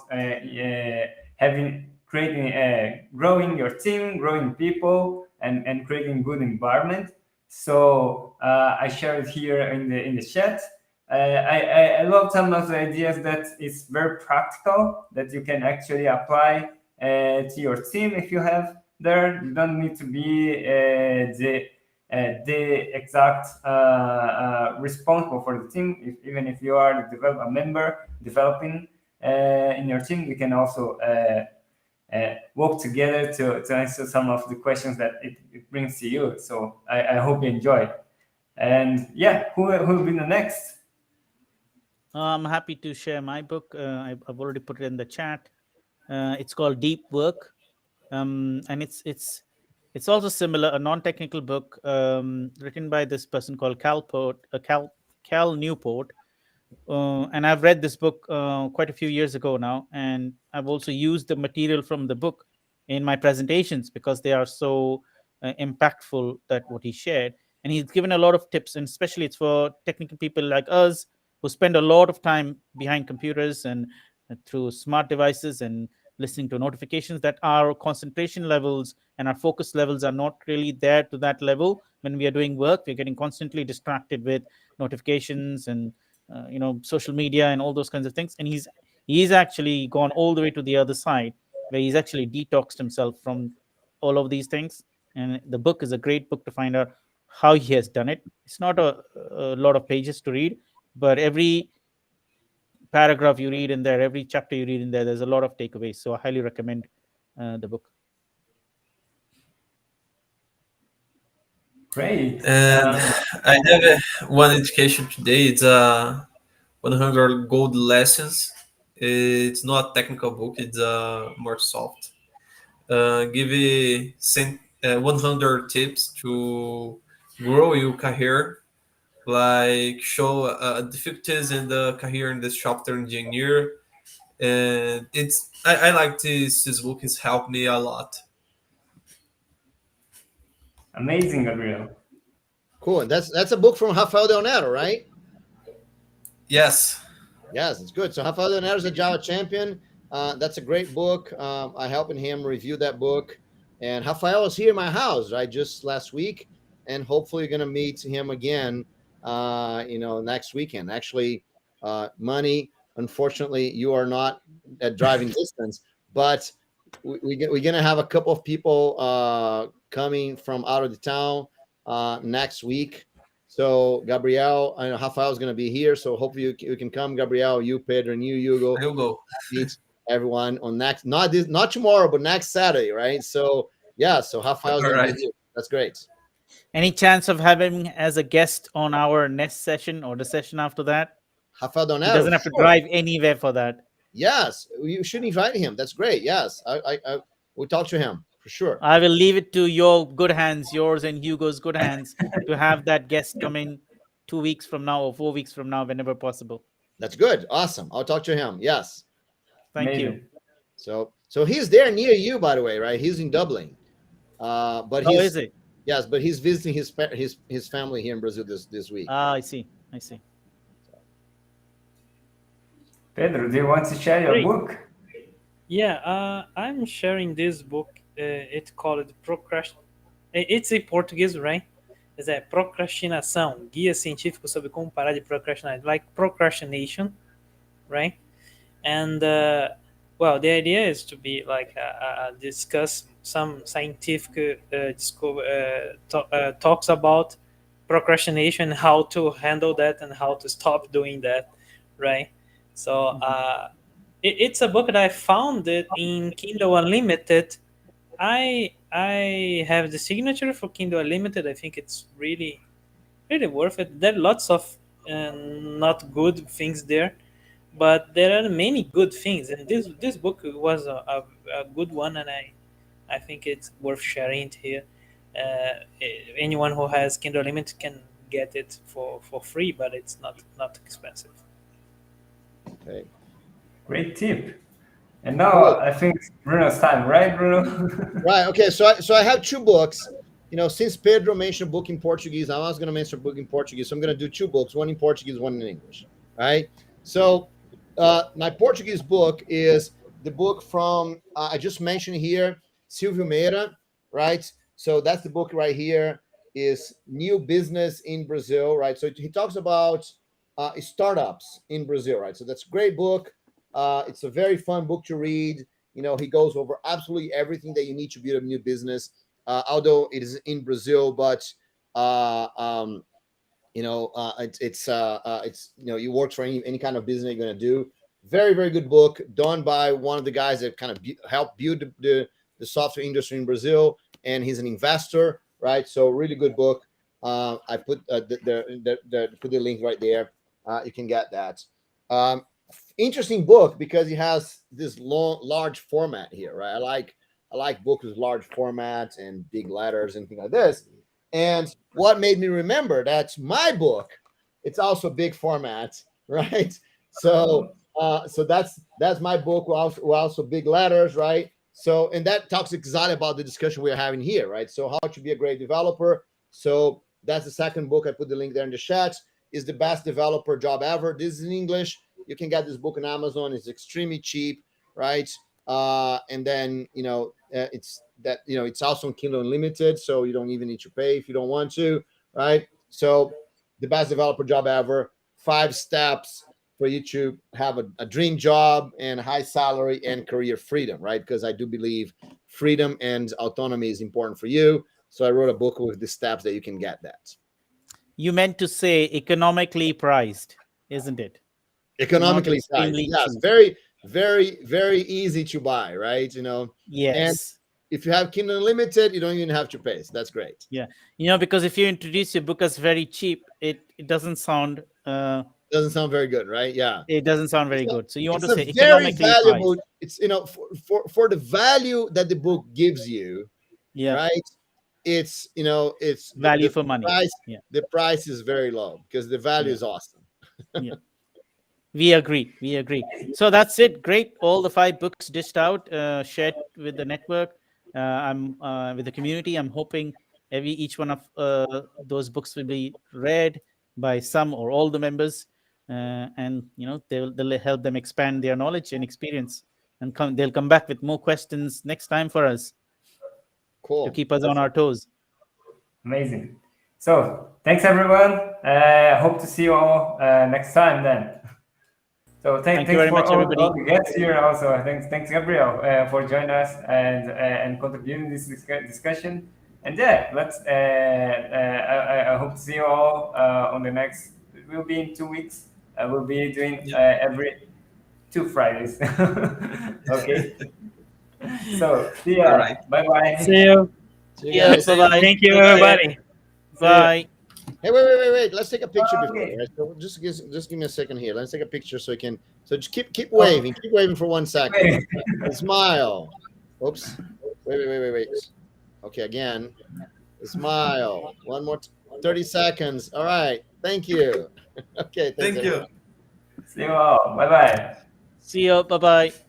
growing your team, growing people, and creating good environment. So I share it here in the chat. I love some of the ideas that is very practical, that you can actually apply to your team if you have there. You don't need to be the exact responsible for the team. Even if you are a member developing in your team, you can also work together to answer some of the questions that it brings to you. So I hope you enjoy. And yeah, who will be the next? I'm happy to share my book. I've already put it in the chat. It's called Deep Work, and it's also similar, a non-technical book written by this person called Cal Newport. And I've read this book quite a few years ago now, and I've also used the material from the book in my presentations because they are so impactful, that what he shared. And he's given a lot of tips, and especially it's for technical people like us who spend a lot of time behind computers and through smart devices and listening to notifications, that our concentration levels and our focus levels are not really there to that level. When we are doing work, we're getting constantly distracted with notifications and social media and all those kinds of things. And he's actually gone all the way to the other side, where he's actually detoxed himself from all of these things. And the book is a great book to find out how he has done it. It's not a lot of pages to read, but every paragraph you read in there, every chapter you read in there, there's a lot of takeaways. So I highly recommend the book. Great. And I have one education today. It's 100 gold lessons. It's not a technical book. It's more soft. Give 100 tips to grow your career, like show difficulties in the career in the software engineer. And I like this book. It's helped me a lot. Amazing, Gabriel. Cool. And that's a book from Rafael Del Nero, right? Yes. Yes, it's good. So Rafael Del Nero is a Java champion. That's a great book. I helped him review that book. And Rafael was here in my house, right, just last week. And hopefully you're going to meet him again, next weekend. Actually, Money, unfortunately, you are not at driving distance. But we're gonna have a couple of people coming from out of the town next week. So Gabriel, I know Rafael is gonna be here, so hopefully you can come. Gabriel, you, Pedro, and you, Hugo. I'll go. Meet everyone on next, not tomorrow, but next Saturday, right? So yeah, so Rafael's gonna be here. That's great. Any chance of having as a guest on our next session or the session after that? Rafael He Donero, doesn't have to drive anywhere for that. Yes, you should invite him. That's great. Yes, I we'll talk to him for sure. I will leave it to your good hands, yours and Hugo's good hands, to have that guest come in 2 weeks from now or 4 weeks from now, whenever possible. That's good. Awesome. I'll talk to him. Yes. Thank you. Amazing. So he's there near you, by the way, right? He's in Dublin. But Oh, he's is it? yes, but he's visiting his family here in Brazil this week. Ah, I see. Pedro, do you want to share your Great. book? Yeah, I'm sharing this book. It's called Procrastination. It's in Portuguese, right? It's a Procrastinação, Guia Científico sobre como parar de procrastinar, like procrastination, right? And well, the idea is to be like discuss some scientific talks about procrastination, how to handle that, and how to stop doing that, right? So it's a book that I found it in Kindle Unlimited. I have the signature for Kindle Unlimited. I think it's really worth it. There are lots of not good things there, but there are many good things, and this book was a good one, and I think it's worth sharing it here. Anyone who has Kindle Unlimited can get it for free, but it's not expensive. Okay. Great tip. And now I think it's Bruno's time, right, Bruno? Right. Okay. So I have two books. You know, since Pedro mentioned book in Portuguese, I was going to mention a book in Portuguese. So I'm going to do two books, one in Portuguese, one in English. Right. So my Portuguese book is the book from I just mentioned here, Silvio Meira. Right. So that's the book right here. Is New Business in Brazil. Right. So he talks about startups in Brazil. Right. So that's a great book. It's a very fun book to read. You know, he goes over absolutely everything that you need to build a new business. Although it is in Brazil, but you know, it's you know, you work for any kind of business you're gonna do. Very, very good book done by one of the guys that kind of helped build the software industry in Brazil, and he's an investor, right? So really good book. I put put the link right there. You can get that. Interesting book because it has this large format here, right? I like books with large formats and big letters and things like this. And what made me remember that's my book. It's also big format, right? So that's my book. We're also big letters, right? So and that talks exactly about the discussion we're having here, right? So how to be a great developer. So that's the second book. I put the link there in the chat. Is the best developer job ever. This is in English. You can get this book on Amazon. It's extremely cheap, right? And then you know it's also on Kindle Unlimited, so you don't even need to pay if you don't want to, right? So the best developer job ever. 5 steps for you to have a dream job and high salary and career freedom, right? Because I do believe freedom and autonomy is important for you. So I wrote a book with the steps that you can get that. You meant to say economically priced, isn't it? Economically priced. Yes, very, very, very easy to buy, right? You know. Yes. And if you have Kindle Unlimited, you don't even have to pay. So that's great. Yeah. You know, because if you introduce your book as very cheap, it doesn't sound doesn't sound very good, right? Yeah. It doesn't sound very good. So you want to say very economically valuable. priced. It's you know for the value that the book gives you, Yeah. right? It's you know it's Value the for money. Price, Yeah. The price is very low because the value is awesome. Yeah. We agree. So that's it. Great. All the 5 books dished out, shared with the network. I'm with the community. I'm hoping each one of those books will be read by some or all the members, and you know they'll help them expand their knowledge and experience, and they'll come back with more questions next time for us. Cool. To keep us on our toes. Amazing. So thanks everyone. Hope to see you all next time then. So Thank you thanks very for much, all everybody. the guests here also. Thanks Gabriel for joining us and contributing this discussion. And yeah, let's. I hope to see you all on the next. It will be in 2 weeks. We'll be doing every 2 Fridays. Okay. So see ya. All right. Bye bye. See you. See you Yeah, guys. bye-bye. Thank you, Bye. everybody. See ya. Bye. Hey, wait. Let's take a picture before. Okay. Right? So just give me a second here. Let's take a picture so we can. So just keep waving. Keep waving for 1 second. And smile. Oops. Wait. Okay, again. Smile. One more. 30 seconds. All right. Thank you. Okay. Thanks, Thank you. everyone. See you all. Bye bye. See you. Bye-bye.